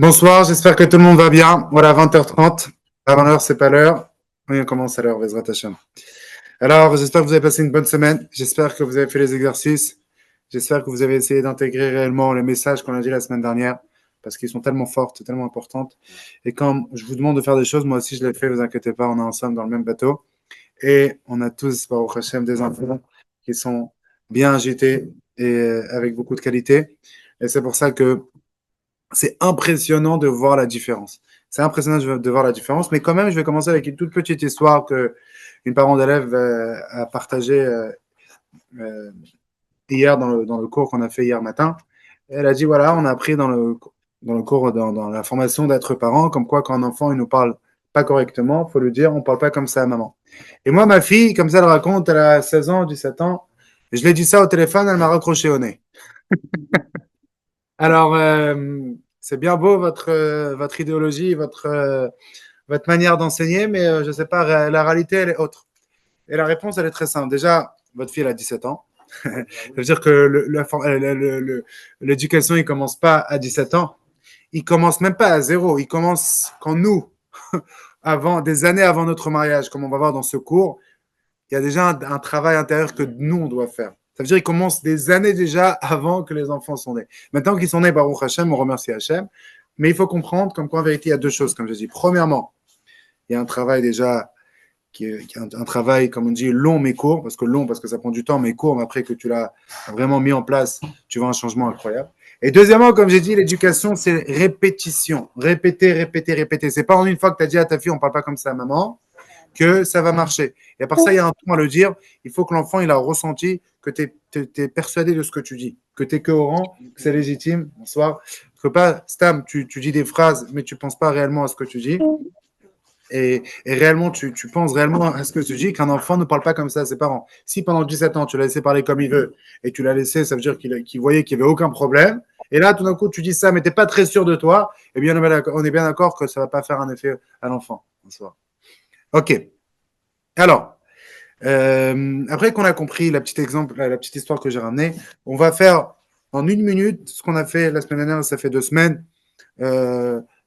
Bonsoir, j'espère que tout le monde va bien. Voilà, 20h30. Avant l'heure, c'est pas l'heure. Oui, on commence à l'heure, Bezrat Hashem. Alors, j'espère que vous avez passé une bonne semaine. J'espère que vous avez fait les exercices. J'espère que vous avez essayé d'intégrer réellement les messages qu'on a dit la semaine dernière, parce qu'ils sont tellement forts, tellement importants. Et quand je vous demande de faire des choses, moi aussi je l'ai fait, ne vous inquiétez pas, on est ensemble dans le même bateau. Et on a tous, Baruch Hashem, des enfants qui sont bien agités et avec beaucoup de qualité. Et c'est pour ça que c'est impressionnant de voir la différence. C'est impressionnant de voir la différence, mais quand même, je vais commencer avec une toute petite histoire que une parent d'élève a partagée euh, hier dans le cours qu'on a fait hier matin. Elle a dit, voilà, on a appris dans le cours, dans la formation d'être parent, comme quoi quand un enfant il nous parle pas correctement, il faut lui dire, on ne parle pas comme ça à maman. Et moi, ma fille, comme ça, elle raconte, elle a 16 ans, 17 ans, je lui ai dit ça au téléphone, elle m'a raccroché au nez. Alors, c'est bien beau votre idéologie, votre manière d'enseigner, mais je ne sais pas, la réalité, elle est autre. Et la réponse, elle est très simple. Déjà, votre fille, elle a 17 ans. Ça veut dire que l'éducation, il ne commence pas à 17 ans. Il ne commence même pas à zéro. Il commence quand nous, des années avant notre mariage, comme on va voir dans ce cours, il y a déjà un travail intérieur que nous, on doit faire. Ça veut dire qu'il commence des années déjà avant que les enfants sont nés. Maintenant qu'ils sont nés, Baruch Hashem, on remercie Hashem. Mais il faut comprendre comme quoi, en vérité, il y a deux choses, comme je dis. Premièrement, il y a un travail déjà qui est un travail, comme on dit, long mais court, parce que ça prend du temps, mais court, mais après que tu l'as vraiment mis en place, tu vois un changement incroyable. Et deuxièmement, comme j'ai dit, l'éducation, c'est répétition. Répéter, répéter, répéter. C'est pas en une fois que tu as dit à ta fille, on ne parle pas comme ça à maman, que ça va marcher. Et à part ça, il y a un temps à le dire. Il faut que l'enfant il a ressenti que tu es persuadé de ce que tu dis, que tu es cohérent, que c'est légitime. Bonsoir. Que pas, Stam, tu dis des phrases, mais tu ne penses pas réellement à ce que tu dis. Et réellement, tu penses réellement à ce que tu dis, qu'un enfant ne parle pas comme ça à ses parents. Si pendant 17 ans, tu l'as laissé parler comme il veut, et tu l'as laissé, ça veut dire qu'il voyait qu'il n'y avait aucun problème. Et là, tout d'un coup, tu dis ça, mais tu n'es pas très sûr de toi. Eh bien, on est bien d'accord que ça ne va pas faire un effet à l'enfant. Bonsoir. OK. Alors, après qu'on a compris la petite histoire que j'ai ramenée, on va faire en une minute ce qu'on a fait la semaine dernière, ça fait 2 semaines,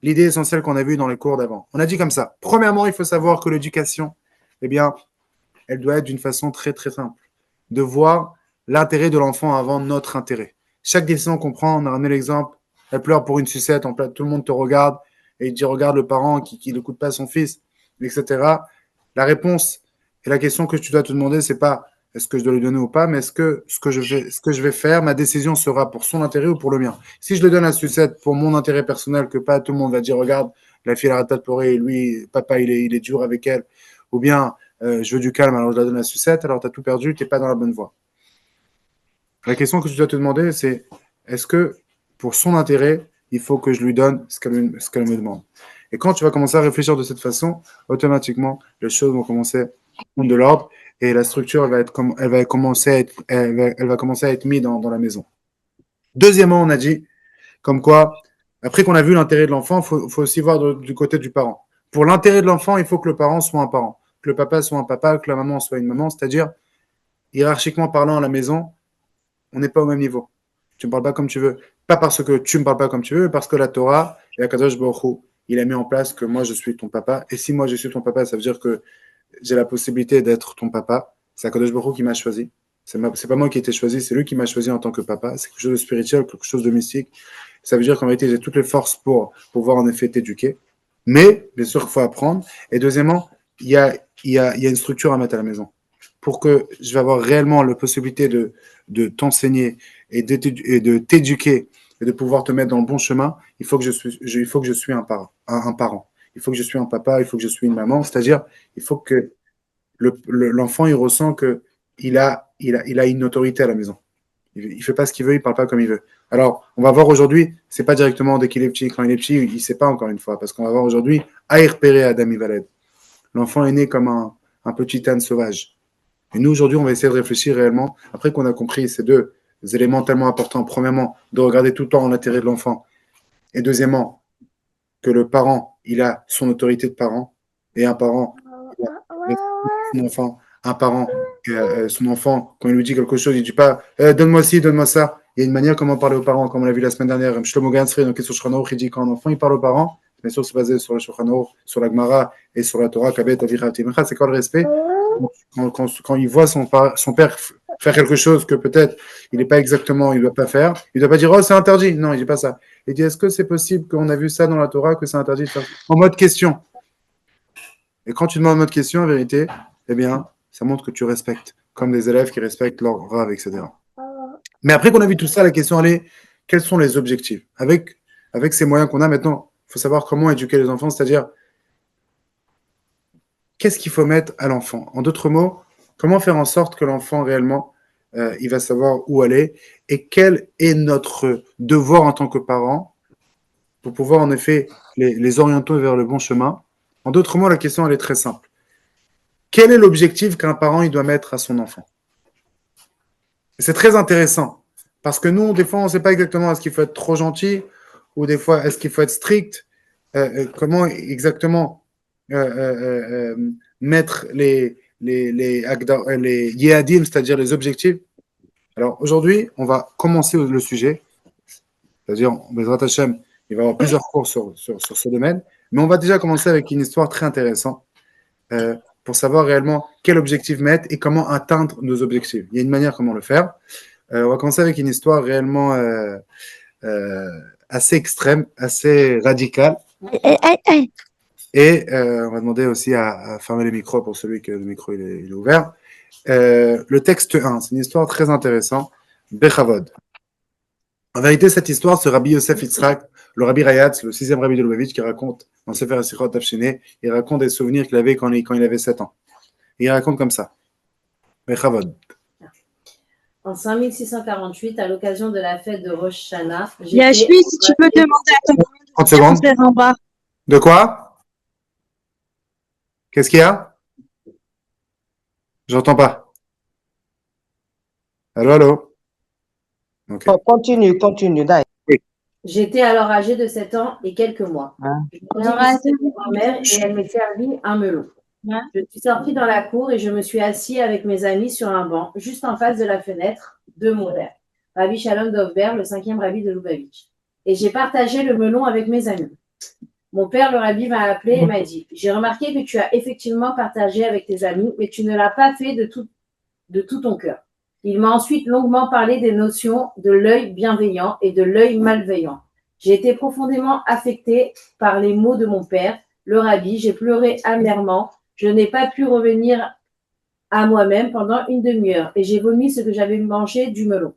l'idée essentielle qu'on a vue dans les cours d'avant. On a dit comme ça. Premièrement, il faut savoir que l'éducation, eh bien, elle doit être d'une façon très très simple, de voir l'intérêt de l'enfant avant notre intérêt. Chaque décision qu'on prend, on a ramené l'exemple, elle pleure pour une sucette, tout le monde te regarde et il dit regarde le parent qui n'écoute pas son fils, etc. La réponse et la question que tu dois te demander, c'est pas est-ce que je dois lui donner ou pas, mais est-ce que ce que je vais faire, ma décision sera pour son intérêt ou pour le mien. Si je le donne à sucette pour mon intérêt personnel, que pas tout le monde va dire regarde, la fille arrête pas de pleurer et lui, papa, il est dur avec elle, ou bien je veux du calme, alors je la donne à sucette, alors tu as tout perdu, tu n'es pas dans la bonne voie. La question que tu dois te demander, c'est est-ce que pour son intérêt, il faut que je lui donne ce qu'elle me demande. Et quand tu vas commencer à réfléchir de cette façon, automatiquement, les choses vont commencer à prendre de l'ordre et la structure elle va commencer à être mise dans la maison. Deuxièmement, on a dit comme quoi, après qu'on a vu l'intérêt de l'enfant, faut aussi voir du côté du parent. Pour l'intérêt de l'enfant, il faut que le parent soit un parent, que le papa soit un papa, que la maman soit une maman, c'est-à-dire, hiérarchiquement parlant à la maison, on n'est pas au même niveau. Tu ne me parles pas comme tu veux. Pas parce que tu ne me parles pas comme tu veux, mais parce que la Torah et la Kadosh Baruch Hu, il a mis en place que moi je suis ton papa. Et si moi je suis ton papa, ça veut dire que j'ai la possibilité d'être ton papa. C'est Kadosh Baruch Hu qui m'a choisi. C'est pas moi qui ai été choisi, c'est lui qui m'a choisi en tant que papa. C'est quelque chose de spirituel, quelque chose de mystique. Ça veut dire qu'en réalité, j'ai toutes les forces pour pouvoir en effet t'éduquer. Mais, bien sûr, il faut apprendre. Et deuxièmement, il y a une structure à mettre à la maison. Pour que je vais avoir réellement la possibilité de t'enseigner et de t'éduquer et de pouvoir te mettre dans le bon chemin, il faut que je suis un parent. Il faut que je suis un papa, il faut que je suis une maman. C'est-à-dire, il faut que l'enfant, il ressent qu'il a une autorité à la maison. Il ne fait pas ce qu'il veut, il ne parle pas comme il veut. Alors, on va voir aujourd'hui, c'est pas directement dès qu'il est petit, quand il est petit, il ne sait pas encore une fois, parce qu'on va voir aujourd'hui, Aïr Péré Adam Ivaled. L'enfant est né comme un petit âne sauvage. Et nous, aujourd'hui, on va essayer de réfléchir réellement, après qu'on a compris ces deux éléments tellement importants. Premièrement, de regarder tout le temps l'intérêt de l'enfant. Et deuxièmement, que le parent, il a son autorité de parent. Et un parent, il a son enfant. Un parent, son enfant, quand il lui dit quelque chose, il ne dit pas donne-moi ci, donne-moi ça. Il y a une manière comment parler aux parents, comme on l'a vu la semaine dernière. Shlomo Gansri, dans Question Shulchan Aruch, il dit quand un enfant il parle aux parents, bien sûr, c'est basé sur le Shulchan Aruch, sur la Gemara et sur la Torah, Kabet, Avicha, Timecha, c'est quoi le respect? Quand il voit son père faire quelque chose que peut-être il n'est pas exactement, il ne doit pas faire, il ne doit pas dire, oh, c'est interdit. Non, il ne dit pas ça. Il dit, est-ce que c'est possible qu'on a vu ça dans la Torah, que c'est interdit de faire en mode question? Et quand tu demandes en mode question, en vérité, eh bien, ça montre que tu respectes, comme des élèves qui respectent leur rave, etc. Mais après qu'on a vu tout ça, la question, elle est, quels sont les objectifs? Avec ces moyens qu'on a maintenant, il faut savoir comment éduquer les enfants, c'est-à-dire, qu'est-ce qu'il faut mettre à l'enfant? En d'autres mots, comment faire en sorte que l'enfant, réellement, il va savoir où aller et quel est notre devoir en tant que parent pour pouvoir, en effet, les orienter vers le bon chemin. En d'autres mots, la question, elle est très simple. Quel est l'objectif qu'un parent il doit mettre à son enfant? C'est très intéressant parce que nous, des fois, on ne sait pas exactement est-ce qu'il faut être trop gentil ou des fois est-ce qu'il faut être strict. Comment exactement mettre les yehadim, c'est-à-dire les objectifs. Alors aujourd'hui, on va commencer le sujet, c'est-à-dire, Bezrat Hashem, il va y avoir plusieurs cours sur ce domaine, mais on va déjà commencer avec une histoire très intéressante. Pour savoir réellement quel objectif mettre et comment atteindre nos objectifs. Il y a une manière comment le faire. On va commencer avec une histoire réellement assez extrême, assez radicale. Et on va demander aussi à fermer les micros pour celui que le micro il est ouvert. Le texte 1, c'est une histoire très intéressante. Bechavod. En vérité, cette histoire, ce Rabbi Yosef Yitzhak, le Rabbi Rayatz, le 6e Rabbi de Lubavitch, qui raconte dans Sefer Sichot Tafshene, il raconte des souvenirs qu'il avait quand il avait 7 ans. Et il raconte comme ça. Bechavod. En 5648, à l'occasion de la fête de Rosh Hashanah, Yashvi, si tu peux demander à ton 30 secondes. en bas. De quoi? Qu'est-ce qu'il y a? J'entends pas. Allô, allô? Okay. Oh, continue, dai. J'étais alors âgé de 7 ans et quelques mois. Je grandissais avec ma mère et elle m'a servi un melon. Je suis sortie dans la cour et je me suis assis avec mes amis sur un banc, juste en face de la fenêtre de mon père, Rabbi Shalom Dovber, le 5e rabbi de Lubavitch. Et j'ai partagé le melon avec mes amis. Mon père, le rabbi, m'a appelé et m'a dit « J'ai remarqué que tu as effectivement partagé avec tes amis, mais tu ne l'as pas fait de tout ton cœur. » Il m'a ensuite longuement parlé des notions de l'œil bienveillant et de l'œil malveillant. J'ai été profondément affectée par les mots de mon père, le rabbi. J'ai pleuré amèrement. Je n'ai pas pu revenir à moi-même pendant une demi-heure et j'ai vomi ce que j'avais mangé du melon.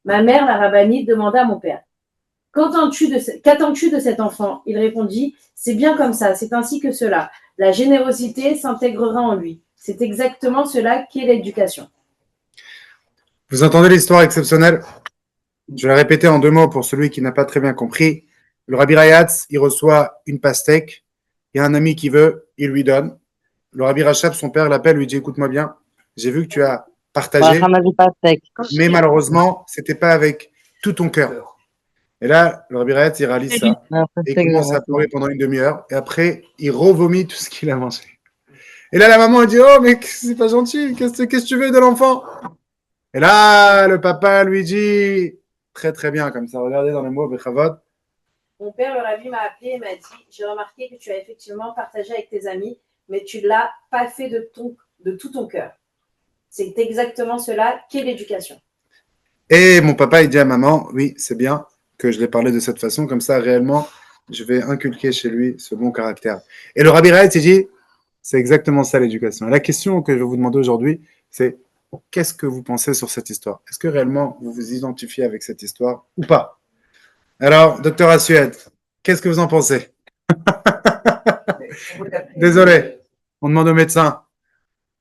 Ma mère, la rabbinite, demanda à mon père « Qu'attends-tu de cet enfant ?» Il répondit « C'est bien comme ça, c'est ainsi que cela. La générosité s'intégrera en lui. C'est exactement cela qu'est l'éducation. » Vous entendez l'histoire exceptionnelle? Je vais la répéter en 2 mots pour celui qui n'a pas très bien compris. Le Rabbi Rayatz, il reçoit une pastèque. Il y a un ami qui veut, il lui donne. Le Rabbi Rachab, son père, l'appelle, lui dit « Écoute-moi bien, j'ai vu que tu as partagé, mais malheureusement, ce n'était pas avec tout ton cœur. » Et là, le Rabbi Rayatz, il réalise ça. Et il commence à pleurer pendant une demi-heure. Et après, il revomit tout ce qu'il a mangé. Et là, la maman, elle dit « Oh, mais c'est pas gentil. Qu'est-ce que tu veux de l'enfant ?» Et là, le papa lui dit très très bien, comme ça, regardez dans les mots, Bechavod. Mon père, le rabbi, m'a appelé et m'a dit « J'ai remarqué que tu as effectivement partagé avec tes amis, mais tu ne l'as pas fait de tout ton cœur. C'est exactement cela qu'est l'éducation. » Et mon papa, il dit à maman, oui, c'est bien que je l'ai parlé de cette façon, comme ça, réellement, je vais inculquer chez lui ce bon caractère. Et le Rabbi Rayatz, il dit, c'est exactement ça l'éducation. Et la question que je vais vous demander aujourd'hui, c'est qu'est-ce que vous pensez sur cette histoire? Est-ce que réellement vous vous identifiez avec cette histoire ou pas? Alors, docteur Assued, qu'est-ce que vous en pensez? Désolé, on demande aux médecins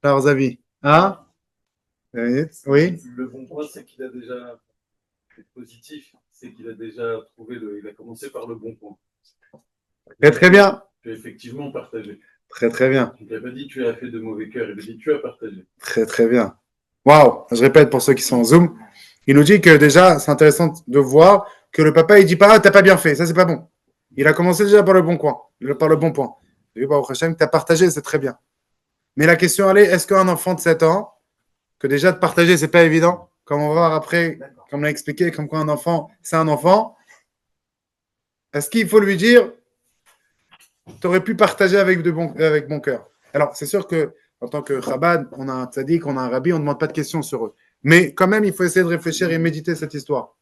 leurs avis. Hein? Oui? Le bon point, c'est qu'il a déjà fait positif, c'est qu'il a déjà trouvé il a commencé par le bon point. Très très bien. Tu as effectivement partagé. Très très bien. Il n'a pas dit tu as fait de mauvais cœur, il a dit tu as partagé. Très très bien. Waouh! Je répète pour ceux qui sont en Zoom. Il nous dit que déjà, c'est intéressant de voir que le papa, il dit pas, ah, t'as pas bien fait, ça c'est pas bon. Il a commencé déjà par le bon point, par le bon point. Tu as partagé, c'est très bien. Mais la question, elle est, est-ce qu'un enfant de 7 ans, que déjà de partager, c'est pas évident, comme on va voir après comme on l'a expliqué, comme quoi un enfant, c'est un enfant, est-ce qu'il faut lui dire, tu aurais pu partager avec bon cœur? Alors, c'est sûr que en tant que Chabad, on a un tzaddik, on a un rabbi, on ne demande pas de questions sur eux. Mais quand même, il faut essayer de réfléchir et méditer cette histoire.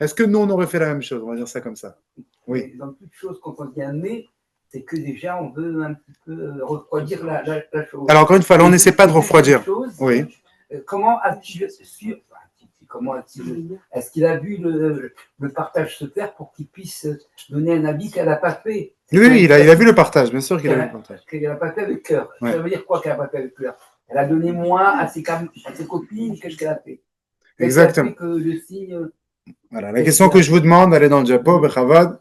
Est-ce que nous, on aurait fait la même chose? On va dire ça comme ça. Oui. Dans toute chose, quand on vient né, c'est que déjà, on veut un petit peu refroidir la chose. Alors, encore une fois, là, on n'essaie pas de refroidir. Oui. Comment a-t-il su, est-ce qu'il a vu le partage se faire pour qu'il puisse donner un avis qu'elle n'a pas fait? Oui, il a vu le partage, bien sûr qu'il a vu le partage. Qu'elle n'a pas fait avec cœur. Ouais. Ça veut dire quoi qu'elle n'a pas fait avec cœur? Elle a donné moins à ses copines, qu'est-ce qu'elle a fait? Exactement. Que le signe... Voilà, la question que je vous demande, elle est dans le diapo, Bechavod.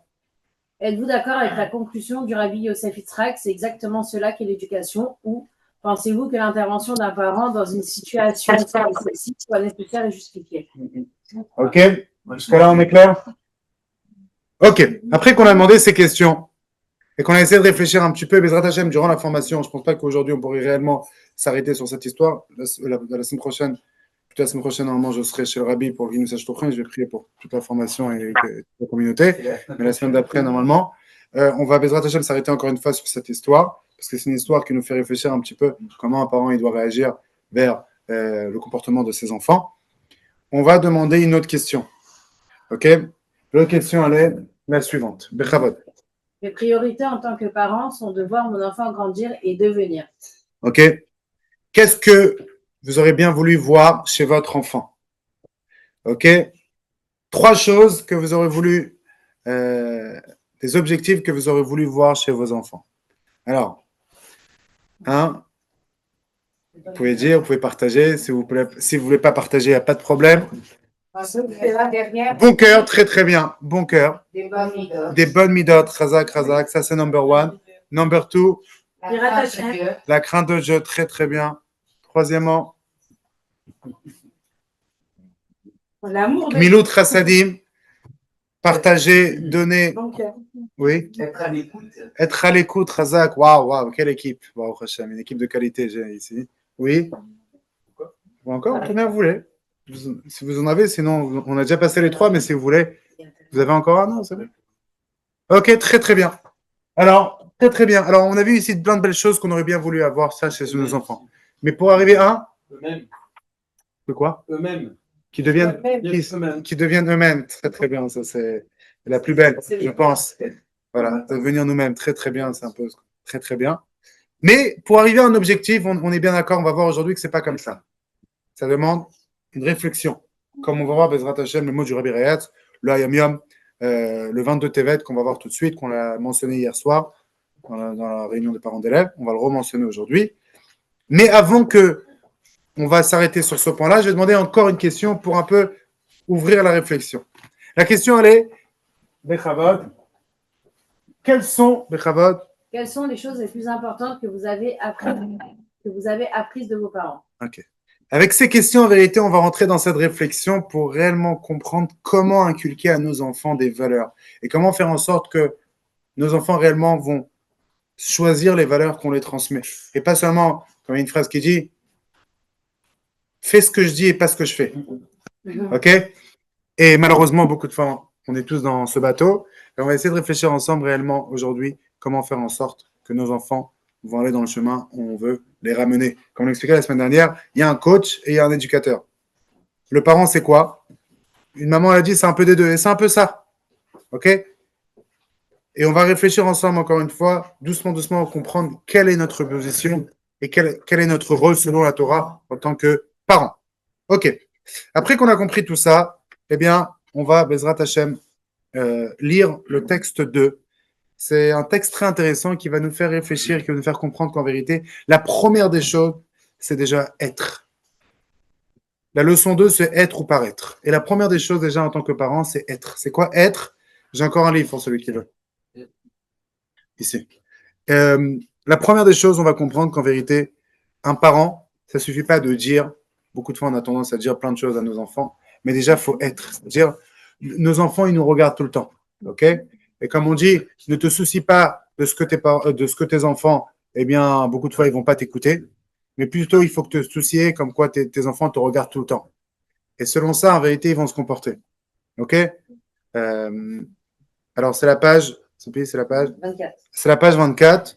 Êtes-vous d'accord avec la conclusion du rabbi Yosef Yitzhak? C'est exactement cela qu'est l'éducation, ou pensez-vous que l'intervention d'un parent dans une situation comme celle-ci soit nécessaire et justifiée? Ok, jusqu'à-là, on est clair? Ok, après qu'on a demandé ces questions et qu'on a essayé de réfléchir un petit peu, Bezrat Hashem, durant la formation, je ne pense pas qu'aujourd'hui on pourrait réellement s'arrêter sur cette histoire. La semaine prochaine, plutôt la semaine prochaine, normalement, je serai chez le rabbi pour le Guinoussage Tochen, je vais prier pour toute la formation et la communauté. Mais la semaine d'après, normalement, on va, Bezrat Hashem, s'arrêter encore une fois sur cette histoire, parce que c'est une histoire qui nous fait réfléchir un petit peu comment un parent il doit réagir vers le comportement de ses enfants. On va demander une autre question. Ok? L'autre question, elle est la suivante. Bechavod. Mes priorités en tant que parent sont de voir mon enfant grandir et devenir. Ok? Qu'est-ce que vous aurez bien voulu voir chez votre enfant? Ok? 3 choses que vous aurez voulu, des objectifs que vous aurez voulu voir chez vos enfants. Alors, vous pouvez dire, vous pouvez partager. Si vous ne voulez pas partager, il n'y a pas de problème. Bon cœur, très très bien. Bon cœur. Des bonnes midot. Chazak, chazak. Ça, c'est number 1. Number 2. La crainte de Dieu, très très bien. Troisièmement. Milut chassadim. Partager, donner. Oui. Être à l'écoute, Chazak. Waouh, quelle équipe. Waouh, Hashem, une équipe de qualité, j'ai ici. Oui. Encore, combien vous voulez? Si vous en avez, sinon, on a déjà passé les 3, mais si vous voulez, vous avez encore un? Non, c'est bon. Ok, très très bien. Alors, très très bien. Alors, on a vu ici plein de belles choses qu'on aurait bien voulu avoir ça chez nos enfants. Mais pour arriver à Eux-mêmes. De quoi? Eux-mêmes. Qui deviennent eux-mêmes. Très très bien. Ça, c'est la plus belle, je pense. Voilà, devenir nous-mêmes. Très très bien. C'est un peu très très bien. Mais pour arriver à un objectif, on est bien d'accord. On va voir aujourd'hui que c'est pas comme ça. Ça demande une réflexion. Comme on va voir Bezrat Hashem, le mot du Rabbi Rayatz, le Hayam Yom, le 22 Tevet qu'on va voir tout de suite, qu'on a mentionné hier soir dans la réunion des parents d'élèves. On va le rementionner aujourd'hui. Mais avant que on va s'arrêter sur ce point-là, je vais demander encore une question pour un peu ouvrir la réflexion. La question, elle est, Bechavod, quelles sont les choses les plus importantes que vous avez apprises de vos parents? Ok. Avec ces questions, en vérité, on va rentrer dans cette réflexion pour réellement comprendre comment inculquer à nos enfants des valeurs et comment faire en sorte que nos enfants réellement vont choisir les valeurs qu'on les transmet. Et pas seulement, comme il y a une phrase qui dit, fais ce que je dis et pas ce que je fais. Ok? Et malheureusement, beaucoup de fois, on est tous dans ce bateau. Et on va essayer de réfléchir ensemble réellement aujourd'hui comment faire en sorte que nos enfants vont aller dans le chemin où on veut les ramener. Comme on l'expliquait la semaine dernière, il y a un coach et il y a un éducateur. Le parent, c'est quoi? Une maman a dit, c'est un peu des deux. Et c'est un peu ça. OK? Et on va réfléchir ensemble, encore une fois, doucement, doucement, à comprendre quelle est notre position et quel est notre rôle selon la Torah en tant que parent. OK. Après qu'on a compris tout ça, eh bien, on va, Bezrat Hashem, lire le texte 2. C'est un texte très intéressant qui va nous faire réfléchir, qui va nous faire comprendre qu'en vérité, la première des choses, c'est déjà être. La leçon 2, c'est être ou paraître. Et la première des choses, déjà, en tant que parent, c'est être. C'est quoi être? J'ai encore un livre pour celui qui veut. Ici. La première des choses, on va comprendre qu'en vérité, un parent, ça ne suffit pas de dire, beaucoup de fois on a tendance à dire plein de choses à nos enfants, mais déjà, il faut être. C'est-à-dire, nos enfants, ils nous regardent tout le temps. OK? Et comme on dit, ne te soucie pas de ce que tes enfants, eh bien, beaucoup de fois, ils ne vont pas t'écouter. Mais plutôt, il faut que te soucies comme quoi tes enfants te regardent tout le temps. Et selon ça, en vérité, ils vont se comporter. OK? Alors, c'est la page, c'est la page 24. C'est la page 24.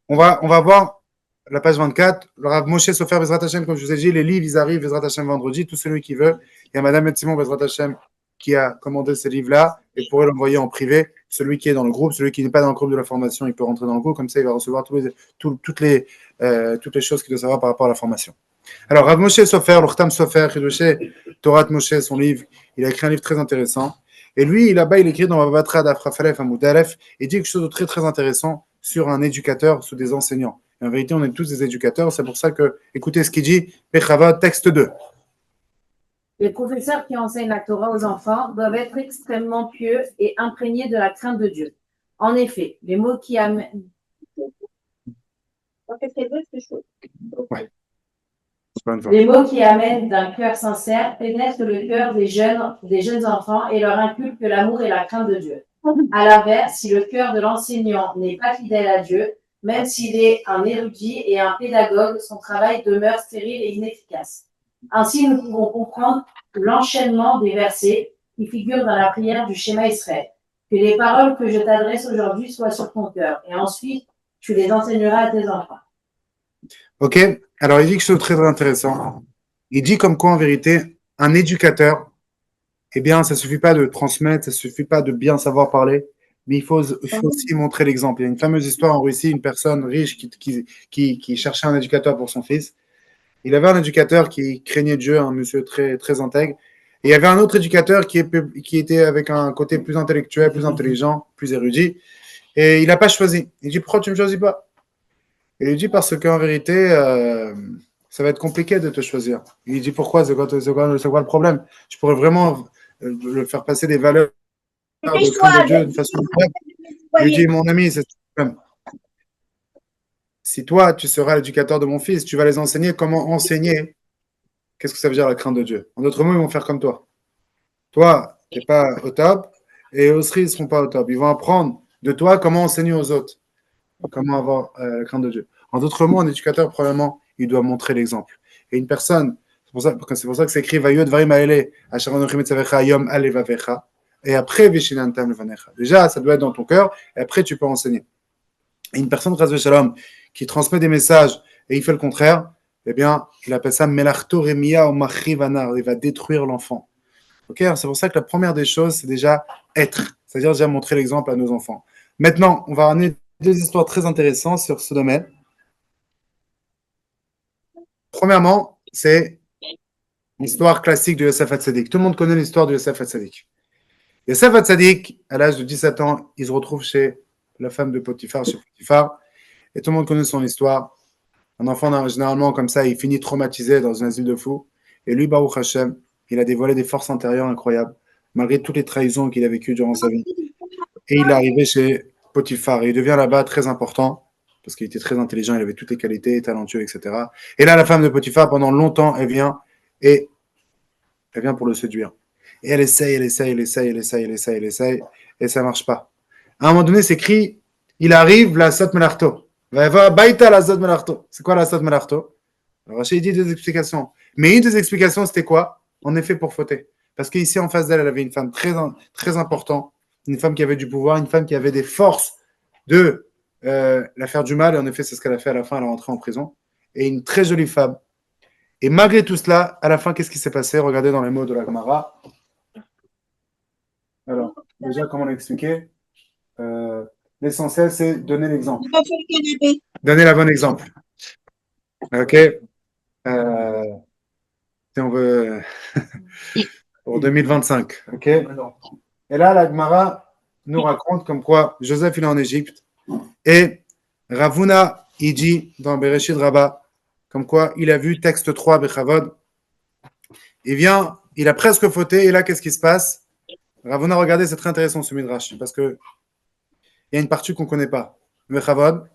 On va voir la page 24. Le Rav Moshe Sofer Bezrat Hashem, comme je vous ai dit, les livres, ils arrivent Bezrat Hashem vendredi, tout celui qui veut. Il y a Madame Simon Bezrat Hashem qui a commandé ces livres-là et pourrait l'envoyer en privé. Celui qui est dans le groupe, celui qui n'est pas dans le groupe de la formation, il peut rentrer dans le groupe. Comme ça, il va recevoir toutes les choses qu'il doit savoir par rapport à la formation. Alors, Rav Moshe Sofer, le Khtam Sofer, Torah Moshe, son livre, il a écrit un livre très intéressant. Et lui, là-bas, il écrit dans Vavatra d'Afrafalef à Moudalef, il dit quelque chose de très, très intéressant sur un éducateur, sur des enseignants. Et en vérité, on est tous des éducateurs. C'est pour ça que, écoutez ce qu'il dit, Pechavot, texte 2. Les professeurs qui enseignent la Torah aux enfants doivent être extrêmement pieux et imprégnés de la crainte de Dieu. En effet, les mots qui amènent... Ouais. Les mots qui amènent d'un cœur sincère pénètrent le cœur des jeunes enfants et leur inculquent l'amour et la crainte de Dieu. À l'inverse, si le cœur de l'enseignant n'est pas fidèle à Dieu, même s'il est un érudit et un pédagogue, son travail demeure stérile et inefficace. Ainsi, nous pouvons comprendre l'enchaînement des versets qui figurent dans la prière du Shema Israël. Que les paroles que je t'adresse aujourd'hui soient sur ton cœur, et ensuite, tu les enseigneras à tes enfants. Ok, alors il dit quelque chose de très intéressant. Il dit comme quoi, en vérité, un éducateur, eh bien, ça ne suffit pas de transmettre, ça ne suffit pas de bien savoir parler, mais il faut aussi montrer l'exemple. Il y a une fameuse histoire en Russie, une personne riche qui cherchait un éducateur pour son fils. Il avait un éducateur qui craignait Dieu, un monsieur très, très intègre. Et il y avait un autre éducateur qui était avec un côté plus intellectuel, plus intelligent, plus érudit. Et il n'a pas choisi. Il dit, pourquoi tu ne me choisis pas? Il lui dit, parce qu'en vérité, ça va être compliqué de te choisir. Il dit, pourquoi? C'est quoi le problème? Je pourrais vraiment le faire passer des valeurs de crainte de Dieu de façon correcte. Il lui dit, mon ami, c'est le problème. Si toi, tu seras l'éducateur de mon fils, tu vas les enseigner comment enseigner. Qu'est-ce que ça veut dire la crainte de Dieu? En d'autres mots, ils vont faire comme toi. Toi, tu n'es pas au top, et eux aussi, ils ne seront pas au top. Ils vont apprendre de toi comment enseigner aux autres, comment avoir la crainte de Dieu. En d'autres mots, un éducateur, probablement, il doit montrer l'exemple. Et une personne, c'est pour ça que c'est écrit Vayot Dvarim Haele, Asher Anochim Etzavecha Yom Alevavecha, et après Vishinantam Levanecha. Déjà, ça doit être dans ton cœur, et après, tu peux enseigner. Et une personne, Chas Shalom, qui transmet des messages et il fait le contraire, eh bien, il appelle ça Melachto Remia ou Machrivanar. Il va détruire l'enfant. Okay, c'est pour ça que la première des choses, c'est déjà être, c'est-à-dire déjà montrer l'exemple à nos enfants. Maintenant, on va ramener deux histoires très intéressantes sur ce domaine. Premièrement, c'est l'histoire classique de Yosef Hatzadik. Tout le monde connaît l'histoire de Yosef Hatzadik. Yosef Hatzadik, à l'âge de 17 ans, il se retrouve chez la femme de Potiphar, chez Potiphar. Et tout le monde connaît son histoire. Un enfant, généralement, comme ça, il finit traumatisé dans un asile de fous. Et lui, Baruch Hashem, il a dévoilé des forces intérieures incroyables, malgré toutes les trahisons qu'il a vécues durant sa vie. Et il est arrivé chez Potiphar. Et il devient là-bas très important, parce qu'il était très intelligent, il avait toutes les qualités, talentueux, etc. Et là, la femme de Potiphar, pendant longtemps, elle vient pour le séduire. Et elle essaye, et ça ne marche pas. À un moment donné, c'est écrit, il arrive, la Sot Melarto. C'est quoi la Sot Melarto? Alors, Rachid dit deux explications. Mais une des explications, c'était quoi? En effet, pour fauter. Parce qu'ici, en face d'elle, elle avait une femme très, très importante, une femme qui avait du pouvoir, une femme qui avait des forces de la faire du mal. Et en effet, c'est ce qu'elle a fait à la fin, elle est rentrée en prison. Et une très jolie femme. Et malgré tout cela, à la fin, qu'est-ce qui s'est passé? Regardez dans les mots de la Gemara. Alors, déjà, comment l'expliquer? L'essentiel, c'est donner l'exemple. Donner la bonne exemple. OK. Si on veut, pour 2025. OK. Et là, la Gemara nous raconte comme quoi Joseph, il est en Égypte. Et Ravuna, il dit dans Bereshit Rabbah, comme quoi il a vu texte 3, Bechavod. Il vient, il a presque fauté. Et là, qu'est-ce qui se passe? Ravuna, regardez, c'est très intéressant ce midrash. Parce que il y a une partie qu'on ne connaît pas. Bechavod.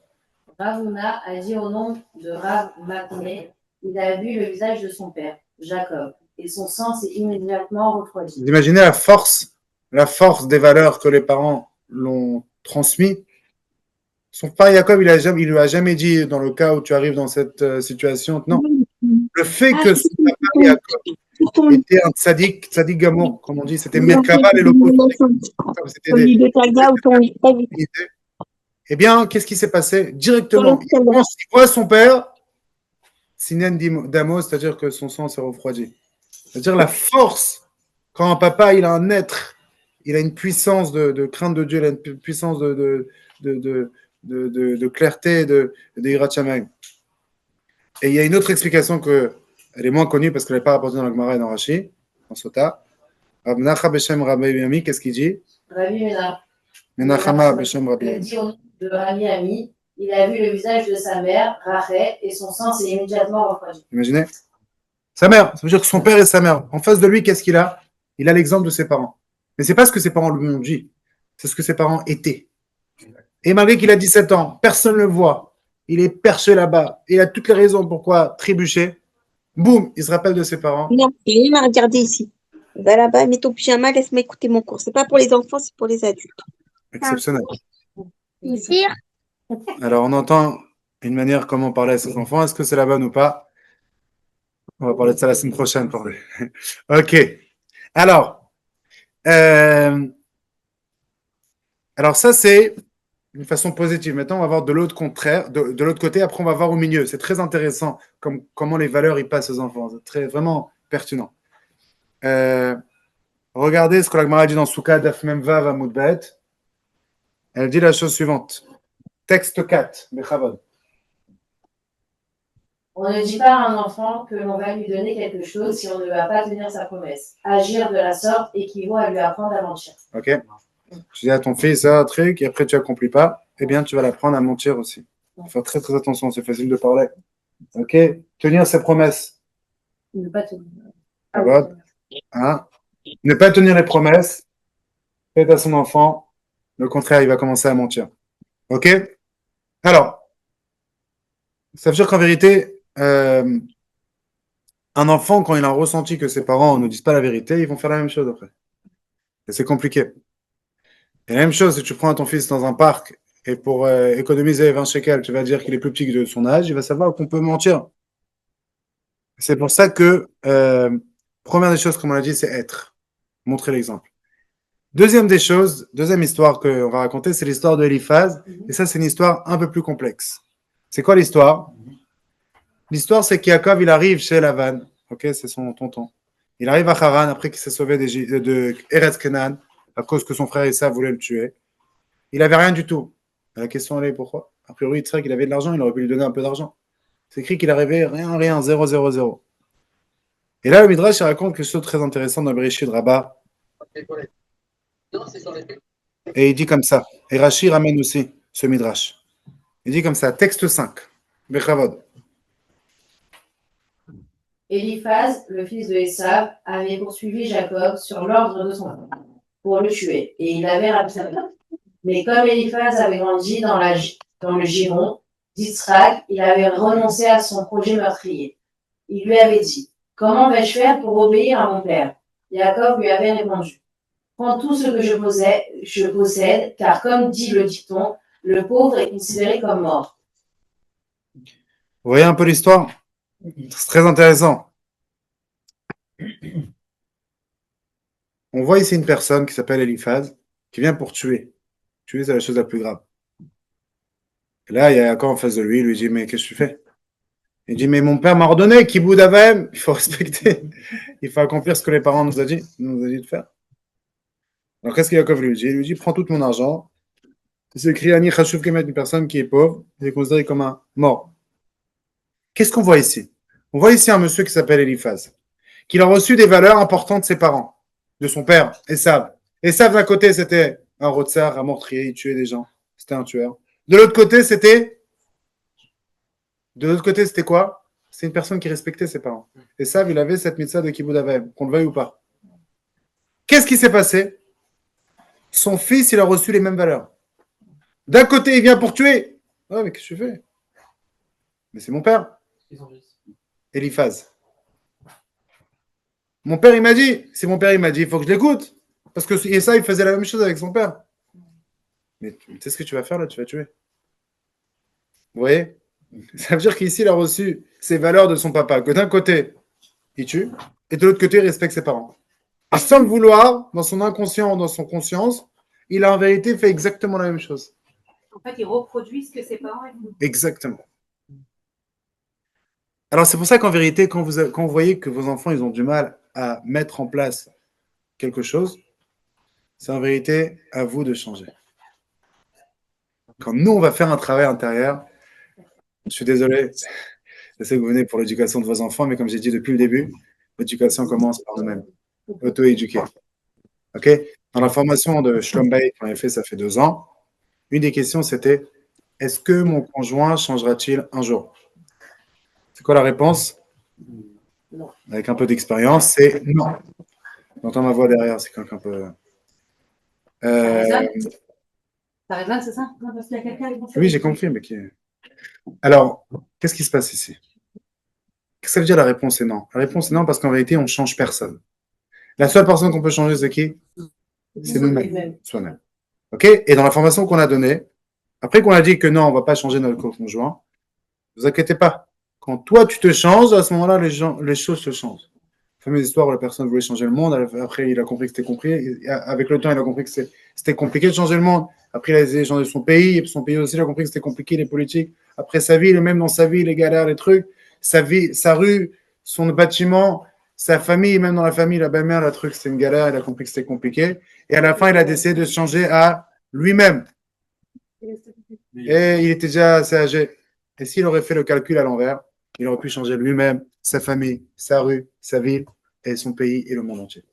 Ravuna a dit au nom de Rav Makné, il a vu le visage de son père, Jacob, et son sang s'est immédiatement refroidi. Vous imaginez la force des valeurs que les parents l'ont transmis. Son père Jacob, il lui a jamais dit, dans le cas où tu arrives dans cette situation, non. Le fait que son papa Yaakov était un tzaddik gamour, comme on dit, c'était Merkava et l'opposé. Eh bien, qu'est-ce qui s'est passé? Directement, il voit son père, Sinen Damo, c'est-à-dire que son sang s'est refroidi. C'est-à-dire la force, quand un papa, il a un être, il a une puissance de crainte de Dieu, il a une puissance de clarté, de Hirat Shamayim. Et il y a une autre explication elle est moins connue parce qu'elle n'est pas rapportée dans la Gemara et dans Rashi, en Sota. Rab Menacha Beshem Rabbi Ami, qu'est-ce qu'il dit? Rabbi Menachama Beshem Rabbi Ami. Il dit au nom de Rabbi Ami, il a vu le visage de sa mère, Rachel, et son sang s'est immédiatement refroidi. Imaginez? Sa mère, ça veut dire que son père et sa mère. En face de lui, qu'est-ce qu'il a? Il a l'exemple de ses parents. Mais ce n'est pas ce que ses parents lui ont dit, c'est ce que ses parents étaient. Et malgré qu'il a 17 ans, personne ne le voit. Il est perché là-bas. Il a toutes les raisons pourquoi trébucher. Boum, il se rappelle de ses parents. Non, il m'a regardé ici. Va là-bas, mets ton pyjama, laisse-moi écouter mon cours. C'est pas pour les enfants, c'est pour les adultes. Exceptionnel. Ici. Alors, on entend une manière comment parler à ses enfants. Est-ce que c'est la bonne ou pas? On va parler de ça la semaine prochaine. Ok. Alors ça, c'est une façon positive. Maintenant, on va voir de l'autre contraire, de l'autre côté. Après, on va voir au milieu. C'est très intéressant comment les valeurs y passent aux enfants. C'est vraiment pertinent. Regardez ce que la Gemara dit dans Souka Daf Mem Vav Amud Bet. Elle dit la chose suivante. Texte 4, Bechavod. On ne dit pas à un enfant que l'on va lui donner quelque chose si on ne va pas tenir sa promesse. Agir de la sorte équivaut à lui apprendre à mentir. Ok. Tu dis à ton fils un truc et après tu n'accomplis pas, eh bien tu vas l'apprendre à mentir aussi. Il faut faire très très attention, c'est facile de parler. Ok. Tenir ses promesses. Ne pas tenir. Hein? Ne pas tenir les promesses. Faites à son enfant. Le contraire, il va commencer à mentir. Ok. Alors, ça veut dire qu'en vérité, un enfant, quand il a ressenti que ses parents ne disent pas la vérité, ils vont faire la même chose après. Et c'est compliqué. Et la même chose, si tu prends ton fils dans un parc et pour économiser 20 shekels, tu vas dire qu'il est plus petit que de son âge, il va savoir qu'on peut mentir. C'est pour ça que, première des choses, comme on l'a dit, c'est être. Montrer l'exemple. Deuxième histoire qu'on va raconter, c'est l'histoire de Eliphaz. Et ça, c'est une histoire un peu plus complexe. C'est quoi l'histoire? L'histoire, c'est qu'Yaakov, il arrive chez Lavan. Ok, c'est son tonton. Il arrive à Haran après qu'il s'est sauvé de Eretz Kenan à cause que son frère Issa voulait le tuer. Il n'avait rien du tout. La question, elle est pourquoi? A priori, c'est vrai qu'il avait de l'argent, il aurait pu lui donner un peu d'argent. C'est écrit qu'il arrivait rien, 0, 0, 0. Et là, le Midrash, il raconte quelque chose de très intéressant dans le Bereshit Rabbah. Et il dit comme ça. Et Rashi ramène aussi ce Midrash. Il dit comme ça, texte 5. Bechavod. Eliphaz, le fils de Esav, avait poursuivi Jacob sur l'ordre de son père pour le tuer, et il avait rapidé. Mais comme Eliphaz avait grandi dans le giron d'Israël, il avait renoncé à son projet meurtrier. Il lui avait dit, « Comment vais-je faire pour obéir à mon père ?» Jacob lui avait répondu, « Prends tout ce que je possède, car comme dit le dicton, le pauvre est considéré comme mort. » Vous voyez un peu l'histoire? C'est très intéressant. On voit ici une personne qui s'appelle Eliphaz, qui vient pour tuer. Tuer, c'est la chose la plus grave. Et là, il y a Yaakov en face de lui, il lui dit, mais qu'est-ce que tu fais? Il dit, mais mon père m'a ordonné, Kiboud Avem, il faut respecter, il faut accomplir ce que les parents nous ont dit de faire. Alors, qu'est-ce que Yaakov lui dit? Il lui dit, prends tout mon argent. C'est écrit Ani Chashuv Kemet, une personne qui est pauvre, il est considéré comme un mort. Qu'est-ce qu'on voit ici? On voit ici un monsieur qui s'appelle Eliphaz, qui a reçu des valeurs importantes de ses parents, de son père, Esav. Esav, d'un côté, c'était un rotsar, un meurtrier, il tuait des gens. C'était un tueur. De l'autre côté, c'était quoi? C'est une personne qui respectait ses parents. Esav, il avait cette mitzvah de Kibbutz Avayim, qu'on le veuille ou pas. Qu'est-ce qui s'est passé? Son fils, il a reçu les mêmes valeurs. D'un côté, il vient pour tuer. Ah, mais qu'est-ce que tu fais? Mais c'est mon père. Eliphaz. Mon père, il m'a dit, il faut que je l'écoute. Parce que ça, il faisait la même chose avec son père. Mais tu sais ce que tu vas faire là? Tu vas tuer. Vous voyez? Ça veut dire qu'ici, il a reçu ses valeurs de son papa. Que d'un côté, il tue, et de l'autre côté, il respecte ses parents. Et sans le vouloir, dans son inconscient, dans son conscience, il a en vérité fait exactement la même chose. En fait, il reproduit ce que ses parents font. Exactement. Alors, c'est pour ça qu'en vérité, quand vous voyez que vos enfants, ils ont du mal à mettre en place quelque chose, c'est en vérité à vous de changer. Quand nous, on va faire un travail intérieur, je suis désolé, je sais que vous venez pour l'éducation de vos enfants, mais comme j'ai dit depuis le début, l'éducation commence par nous-mêmes. Auto-éduquer. OK? Dans la formation de Shlom Bayit qu'on avait fait, ça fait 2 ans, une des questions, c'était est-ce que mon conjoint changera-t-il un jour? C'est quoi la réponse? Non. Avec un peu d'expérience, c'est non. J'entends ma voix derrière, c'est quelqu'un un peu. Tarzan, c'est ça? Non, parce qu'il y a quelqu'un qui... Oui, j'ai compris, mais qui. Alors, qu'est-ce qui se passe ici? Qu'est-ce que ça veut dire la réponse est non? La réponse est non parce qu'en réalité, on ne change personne. La seule personne qu'on peut changer, c'est qui? C'est nous-mêmes, soi-même. OK? Et dans la formation qu'on a donnée, après qu'on a dit que non, on ne va pas changer notre conjoint, ne vous inquiétez pas. Quand toi, tu te changes, à ce moment-là, les choses se changent. La fameuse histoire où la personne voulait changer le monde, après, il a compris que c'était compris. Et avec le temps, il a compris que c'était compliqué de changer le monde. Après, il a essayé de changer son pays, et son pays aussi, il a compris que c'était compliqué, les politiques. Après sa vie, même dans sa vie, les galères, les trucs, sa vie, sa rue, son bâtiment, sa famille, même dans la famille, la belle-mère, le truc, c'était une galère, il a compris que c'était compliqué. Et à la fin, il a décidé de changer à lui-même. Et il était déjà assez âgé. Et s'il aurait fait le calcul à l'envers, il aurait pu changer lui-même, sa famille, sa rue, sa ville, et son pays et le monde entier.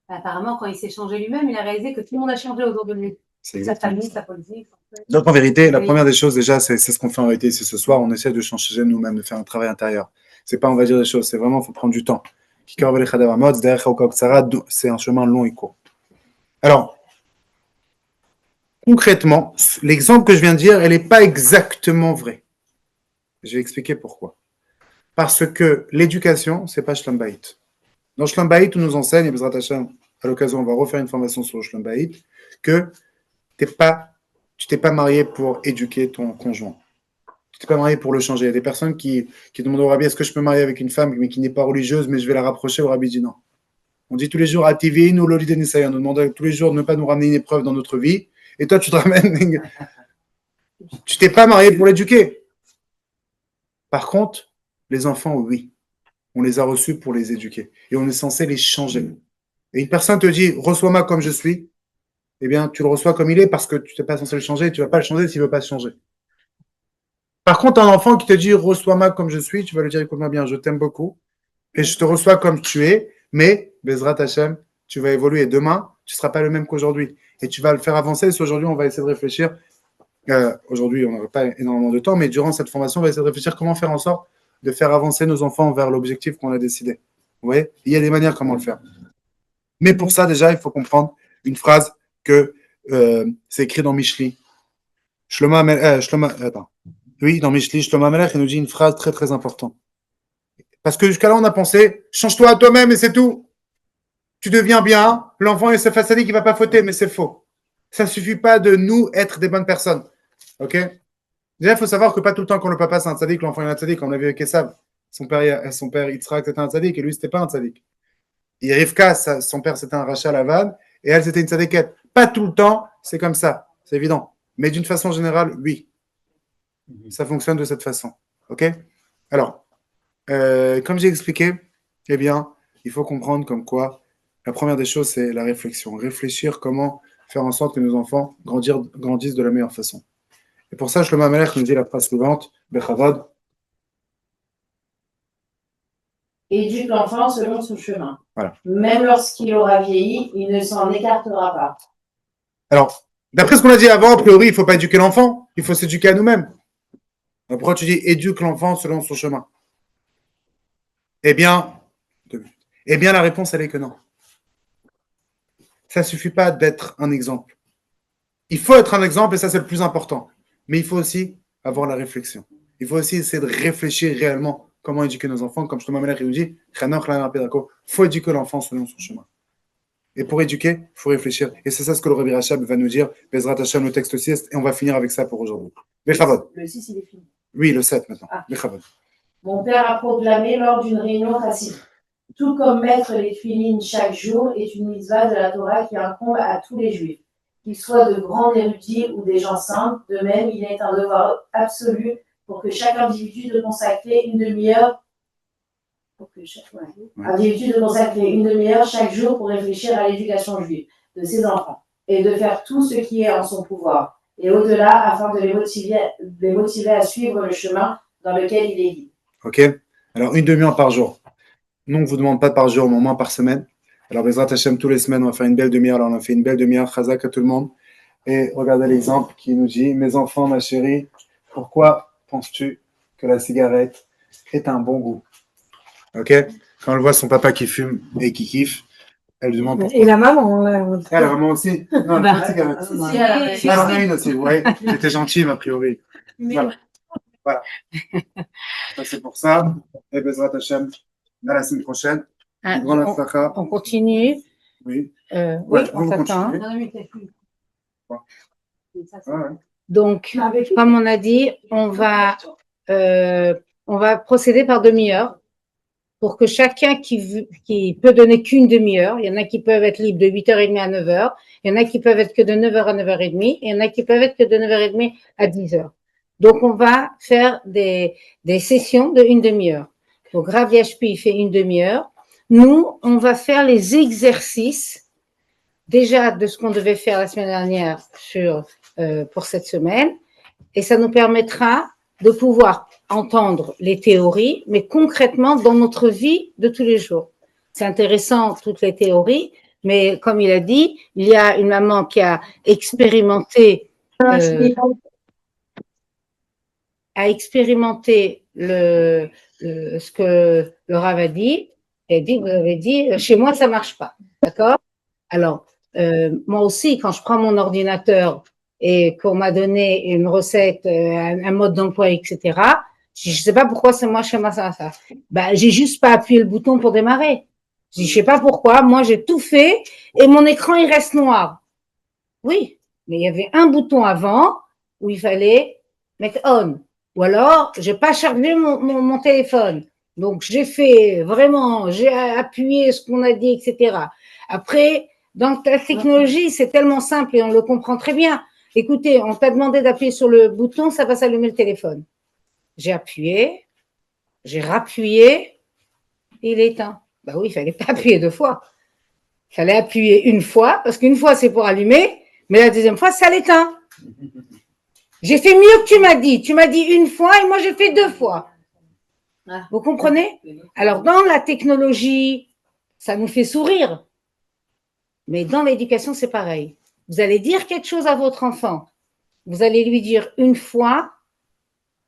Apparemment, quand il s'est changé lui-même, il a réalisé que tout le monde a changé autour de lui. Sa famille, sa politique. Donc en vérité, la première des choses déjà, c'est ce qu'on fait en réalité ici ce soir. On essaie de changer nous-mêmes, de faire un travail intérieur. C'est pas on va dire des choses, c'est vraiment il faut prendre du temps. C'est un chemin long et court. Alors, concrètement, l'exemple que je viens de dire, elle n'est pas exactement vraie. Je vais expliquer pourquoi. Parce que l'éducation, c'est pas Shlom Bayit. Dans Shlom Bayit, on nous enseigne, et Bezrat Hashem, à l'occasion, on va refaire une formation sur Shlom Bayit, que tu t'es pas marié pour éduquer ton conjoint. Tu t'es pas marié pour le changer. Il y a des personnes qui demandent au rabbi, est-ce que je peux me marier avec une femme mais qui n'est pas religieuse, mais je vais la rapprocher. Au rabbi dit non. On dit tous les jours à TV, nous, l'Oli de Nisaya, on nous demande tous les jours de ne pas nous ramener une épreuve dans notre vie. Et toi, tu te ramènes. Tu t'es pas marié pour l'éduquer. Par contre, les enfants, oui. On les a reçus pour les éduquer. Et on est censé les changer. Et une personne te dit, reçois-moi comme je suis. Eh bien, tu le reçois comme il est parce que tu n'es pas censé le changer et tu ne vas pas le changer s'il ne veut pas se changer. Par contre, un enfant qui te dit, reçois-moi comme je suis, tu vas lui dire, écoute-moi bien, je t'aime beaucoup et je te reçois comme tu es, mais, Bezrat Hashem, tu vas évoluer. Demain, tu ne seras pas le même qu'aujourd'hui. Et tu vas le faire avancer. Si aujourd'hui, on va essayer de réfléchir. Aujourd'hui, on n'aura pas énormément de temps, mais durant cette formation, on va essayer de réfléchir comment faire en sorte de faire avancer nos enfants vers l'objectif qu'on a décidé. Vous voyez? Il y a des manières comment le faire. Mais pour ça, déjà, il faut comprendre une phrase que c'est écrit dans Mishli. Oui, dans Mishli, Shlomo Amelech, il nous dit une phrase très, très importante. Parce que jusqu'à là, on a pensé, change-toi à toi-même et c'est tout. Tu deviens bien, l'enfant est sadique, il ne va pas fauter, mais c'est faux. Ça ne suffit pas de nous être des bonnes personnes. OK? Déjà, il faut savoir que pas tout le temps, quand le papa c'est un tzaddik, l'enfant est un tzaddik. On a vu avec Esav, son père Yitzhak, c'était un tzaddik, et lui, c'était pas un tzaddik. Et Rivka, son père, c'était un Rachel Lavan, et elle, c'était une tzaddiket. Pas tout le temps, c'est comme ça, c'est évident. Mais d'une façon générale, oui. Ça fonctionne de cette façon. OK? Alors, comme j'ai expliqué, eh bien, il faut comprendre comme quoi la première des choses, c'est la réflexion. Réfléchir comment faire en sorte que nos enfants grandissent de la meilleure façon. Et pour ça, Shlomo Amelech nous dit la phrase suivante, Bechavod. Éduque l'enfant selon son chemin. Voilà. Même lorsqu'il aura vieilli, il ne s'en écartera pas. Alors, d'après ce qu'on a dit avant, a priori, il ne faut pas éduquer l'enfant, il faut s'éduquer à nous-mêmes. Pourquoi tu dis éduque l'enfant selon son chemin? Eh bien, la réponse, elle est que non. Ça ne suffit pas d'être un exemple. Il faut être un exemple et ça, c'est le plus important. Mais il faut aussi avoir la réflexion. Il faut aussi essayer de réfléchir réellement comment éduquer nos enfants. Comme Shlomo Amelech nous dit, il faut éduquer l'enfant selon son chemin. Et pour éduquer, il faut réfléchir. Et c'est ça ce que le Rabbi Rachab va nous dire. Bezrat Hashem, le texte 6, et on va finir avec ça pour aujourd'hui. Le 6, il est fini. Oui, le 7 maintenant. Mon père a proclamé lors d'une réunion chassidique. tout comme mettre les filines chaque jour est une mitzvah de la Torah qui incombe à tous les juifs, qu'ils soient de grands érudits ou des gens simples. De même, il est un devoir absolu pour que chaque individu de consacrer une demi-heure chaque jour pour réfléchir à l'éducation juive de ses enfants et de faire tout ce qui est en son pouvoir et au-delà afin de les motiver à suivre le chemin dans lequel il est guidé. Ok? Alors, une demi-heure par jour. Nous, on ne vous demande pas par jour, mais au moins par semaine. Alors, Bezrat Hashem, tous les semaines, on va faire une belle demi-heure. Alors, on a fait une belle demi-heure, Chazak à tout le monde. Et regardez l'exemple qui nous dit: mes enfants, ma chérie, pourquoi penses-tu que la cigarette est un bon goût? Ok? Quand elle voit son papa qui fume et qui kiffe, elle lui demande pourquoi. Et la maman, là. Ah, la maman aussi? Non, elle n'a pas de cigarette. Si, Elle en a une aussi, ouais. J'étais gentil, a priori. Voilà. Voilà. Ça, c'est pour ça. Et Bezrat Hashem, à la semaine prochaine. On continue. Oui. Oui, on s'attend. Ouais. Donc, comme on a dit, on va procéder par demi-heure pour que chacun qui peut donner qu'une demi-heure, il y en a qui peuvent être libres de 8h30 à 9h, il y en a qui peuvent être que de 9h à 9h30, et il y en a qui peuvent être que de 9h30 à 10h. Donc, on va faire des sessions de une demi-heure. Donc, Rav Yashpi fait une demi-heure. Nous, on va faire les exercices déjà de ce qu'on devait faire la semaine dernière pour cette semaine, et ça nous permettra de pouvoir entendre les théories, mais concrètement dans notre vie de tous les jours. C'est intéressant, toutes les théories, mais comme il a dit, il y a une maman qui a expérimenté ce que le Rav a dit, et dit, vous avez dit, chez moi ça marche pas, d'accord? Alors, moi aussi, quand je prends mon ordinateur et qu'on m'a donné une recette, un mode d'emploi, etc., je ne sais pas pourquoi c'est moi chez moi ça. Ben, j'ai juste pas appuyé le bouton pour démarrer. Je sais pas pourquoi. Moi, j'ai tout fait et mon écran il reste noir. Oui, mais il y avait un bouton avant où il fallait mettre on. Ou alors, j'ai pas chargé mon téléphone. Donc, j'ai appuyé ce qu'on a dit, etc. Après, dans la technologie, c'est tellement simple et on le comprend très bien. Écoutez, on t'a demandé d'appuyer sur le bouton, ça va s'allumer le téléphone. J'ai appuyé, j'ai rappuyé, et il est éteint. Ben oui, il fallait pas appuyer 2 fois. Il fallait appuyer une fois, parce qu'une fois, c'est pour allumer, mais la deuxième fois, ça l'éteint. J'ai fait mieux que tu m'as dit. Tu m'as dit une fois et moi, j'ai fait 2 fois. Vous comprenez? Alors, dans la technologie, ça nous fait sourire. Mais dans l'éducation, c'est pareil. Vous allez dire quelque chose à votre enfant. Vous allez lui dire une fois,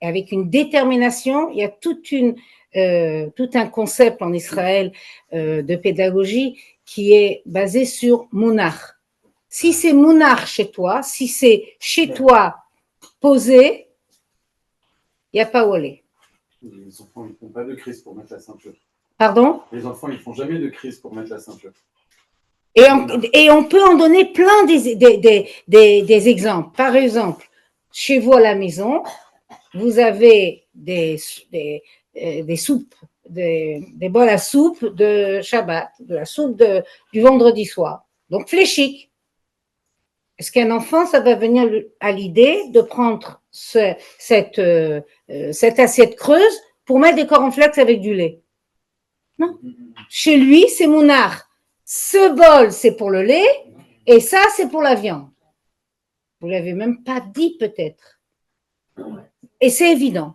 et avec une détermination. Il y a tout un concept en Israël de pédagogie qui est basé sur Mounach. Si c'est Mounach chez toi, si c'est chez toi posé, il n'y a pas où aller. Les enfants ne font pas de crise pour mettre la ceinture. Pardon? Les enfants, ils ne font jamais de crise pour mettre la ceinture. Et on peut en donner plein des exemples. Par exemple, chez vous à la maison, vous avez des soupes, des bols à soupe de Shabbat, de la soupe du vendredi soir. Donc fléchique. Est-ce qu'un enfant, ça va venir à l'idée de prendre cette assiette creuse pour mettre des cornflakes avec du lait? Non. Chez lui, c'est mounard. Ce bol, c'est pour le lait, et ça, c'est pour la viande. Vous ne l'avez même pas dit, peut-être. Et c'est évident.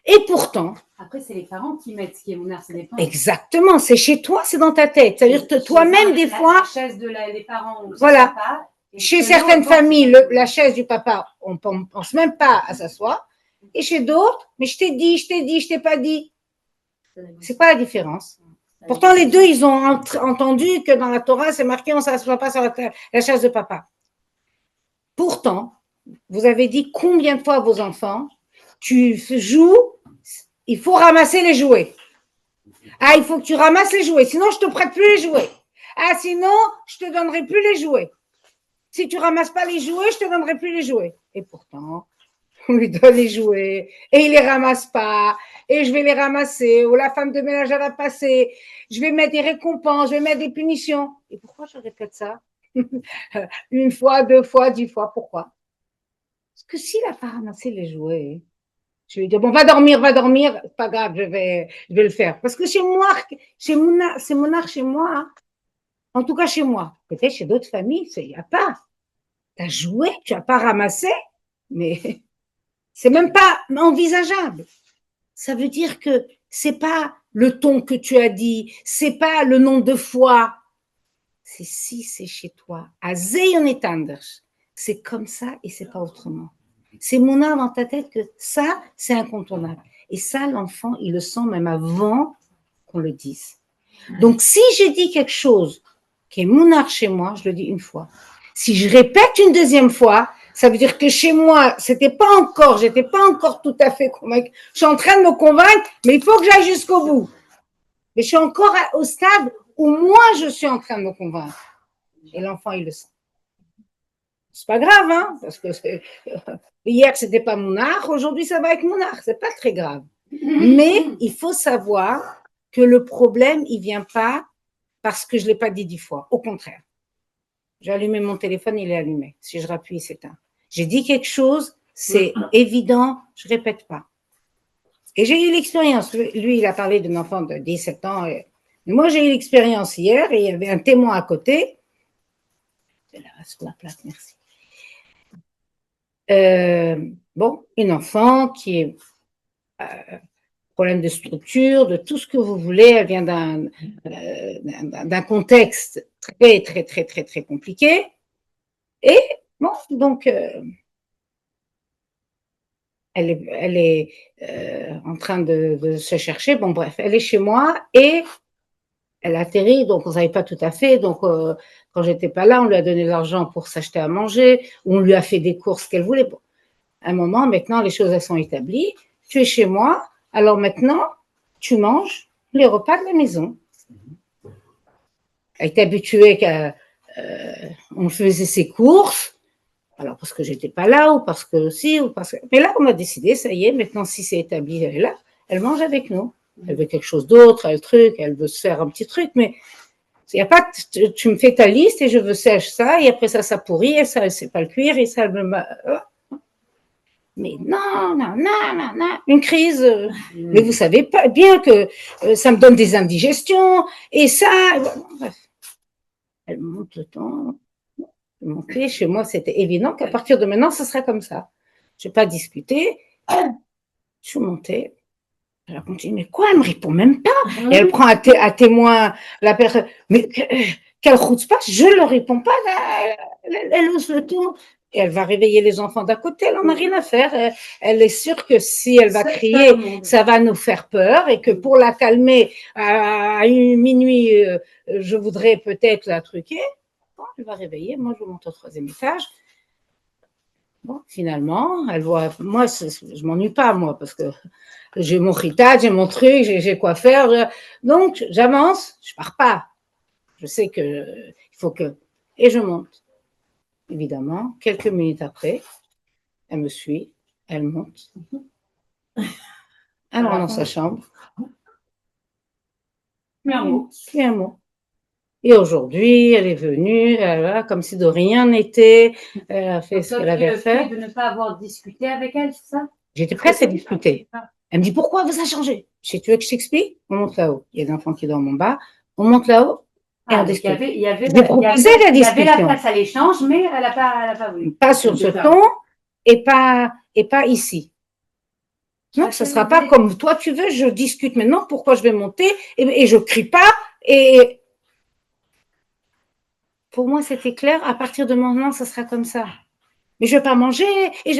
Et pourtant. Après, c'est les parents qui mettent ce qui est mounard, ça dépend. Exactement, c'est chez toi, c'est dans ta tête. C'est-à-dire que toi-même, des fois. La chaise des parents. Voilà. Papa, chez certaines familles, la chaise du papa, on ne pense même pas à s'asseoir. Et chez d'autres, mais je t'ai pas dit. C'est quoi la différence? Pourtant, les deux, ils ont entendu que dans la Torah, c'est marqué, on ne s'assoit pas sur la chaise de papa. Pourtant, vous avez dit combien de fois à vos enfants, tu joues, il faut ramasser les jouets. Ah, il faut que tu ramasses les jouets, sinon je ne te prête plus les jouets. Ah, sinon, je ne te donnerai plus les jouets. Si tu ne ramasses pas les jouets, je ne te donnerai plus les jouets. Et pourtant, on lui donne les jouets et il les ramasse pas et je vais les ramasser ou la femme de ménage elle va passer, je vais mettre des récompenses, je vais mettre des punitions. Et pourquoi je répète ça? Une fois, 2 fois, 10 fois, pourquoi? Parce que s'il n'a pas ramassé les jouets, je vais dire bon, va dormir, c'est pas grave, je vais le faire. Parce que chez moi, c'est monarque chez moi, hein. En tout cas chez moi. Peut-être chez d'autres familles, il n'y a pas. Tu as joué, tu n'as pas ramassé, mais c'est même pas envisageable. Ça veut dire que c'est pas le ton que tu as dit, c'est pas le nombre de fois. C'est si c'est chez toi. C'est comme ça et c'est pas autrement. C'est mon art dans ta tête que ça, c'est incontournable. Et ça, l'enfant, il le sent même avant qu'on le dise. Donc, si j'ai dit quelque chose qui est mon art chez moi, je le dis une fois. Si je répète une deuxième fois, ça veut dire que chez moi, j'étais pas encore tout à fait convaincue. Je suis en train de me convaincre, mais il faut que j'aille jusqu'au bout. Mais je suis encore au stade où moi, je suis en train de me convaincre. Et l'enfant, il le sent. C'est pas grave, hein, parce que hier, c'était pas mon art, aujourd'hui, ça va avec mon art. C'est pas très grave. Mais il faut savoir que le problème, il vient pas parce que je l'ai pas dit 10 fois. Au contraire. J'ai allumé mon téléphone, il est allumé. Si je rappuie, il s'éteint. J'ai dit quelque chose, c'est évident, je répète pas. Et j'ai eu l'expérience. Lui, il a parlé d'un enfant de 17 ans. Mais moi, j'ai eu l'expérience hier et il y avait un témoin à côté. C'est là, sur la plaque, merci. Bon, une enfant qui est problème de structure, de tout ce que vous voulez. Elle vient d'un contexte très, très, très, très, très compliqué. Et bon, donc, elle est en train de se chercher. Bon, bref, elle est chez moi et elle atterrit. Donc, on ne savait pas tout à fait. Donc, quand j'étais pas là, on lui a donné de l'argent pour s'acheter à manger. On lui a fait des courses qu'elle voulait. Bon, à un moment, maintenant, les choses elles sont établies. Tu es chez moi. Alors maintenant, tu manges les repas de la maison. Elle est habituée qu'on faisait ses courses. Alors, parce que j'étais pas là, ou parce que aussi, ou parce que. Mais là, on a décidé, ça y est, maintenant, si c'est établi, elle est là, elle mange avec nous. Elle veut quelque chose d'autre, elle veut se faire un petit truc, mais il n'y a pas, tu me fais ta liste et je veux sèche ça, et après ça pourrit, et ça, c'est pas le cuire, et ça me. Mais non, une crise. Mais vous savez pas bien que ça me donne des indigestions, et ça. Bref. Elle monte le temps. Monter chez moi, c'était évident qu'à partir de maintenant, ce serait comme ça. Je n'ai pas discuté. Je suis montée. Elle a continué. Mais quoi, elle ne me répond même pas. Et elle prend à témoin la personne. Mais quelle route passe, je ne leur réponds pas. Elle ose le tour. Et elle va réveiller les enfants d'à côté. Elle n'en a rien à faire. Elle est sûre que si elle va crier, ça va nous faire peur. Et que pour la calmer, à minuit, je voudrais peut-être la truquer. Bon, elle va réveiller, moi je monte au 3e étage. Bon, finalement, elle voit, moi je m'ennuie pas moi parce que j'ai mon ritage, j'ai mon truc, j'ai quoi faire. Donc j'avance, je pars pas. Je sais que il faut que et je monte. Évidemment, quelques minutes après, elle me suit, elle monte. Elle rentre dans sa chambre. Plus un mot. Plus un mot. Et aujourd'hui, elle est venue, comme si de rien n'était, elle a fait ce qu'elle avait à faire. De ne pas avoir discuté avec elle, c'est ça? J'étais prête à discuter. Elle me dit, pourquoi vous a changé? Tu veux que je t'explique? On monte là-haut. Il y a des enfants qui dorment en bas. On monte là-haut et on discute. Il y avait la place à l'échange, mais elle n'a pas voulu. Pas sur ce ton et pas ici. Non, ce ne sera pas comme toi tu veux, je discute maintenant pourquoi je vais monter et je ne crie pas et pour moi, c'était clair. À partir de maintenant, ça sera comme ça. Mais je ne vais pas manger et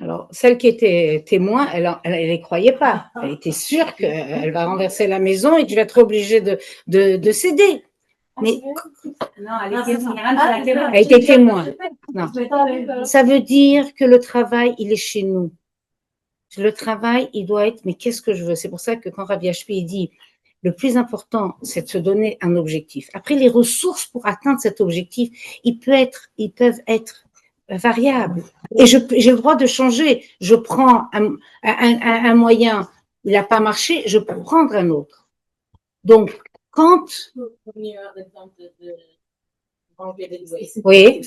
Alors, celle qui était témoin, elle ne croyait pas. Elle était sûre qu'elle va renverser la maison et que je vais être obligée de céder. Mais non, elle était témoin. Non. Ça veut dire que le travail, il est chez nous. Le travail, il doit être, mais qu'est-ce que je veux? C'est pour ça que quand Rabbi Ashpi dit, le plus important, c'est de se donner un objectif. Après, les ressources pour atteindre cet objectif, ils peuvent être variables. Et j'ai le droit de changer. Je prends un moyen, il n'a pas marché, je peux prendre un autre. Donc, quand… Oui.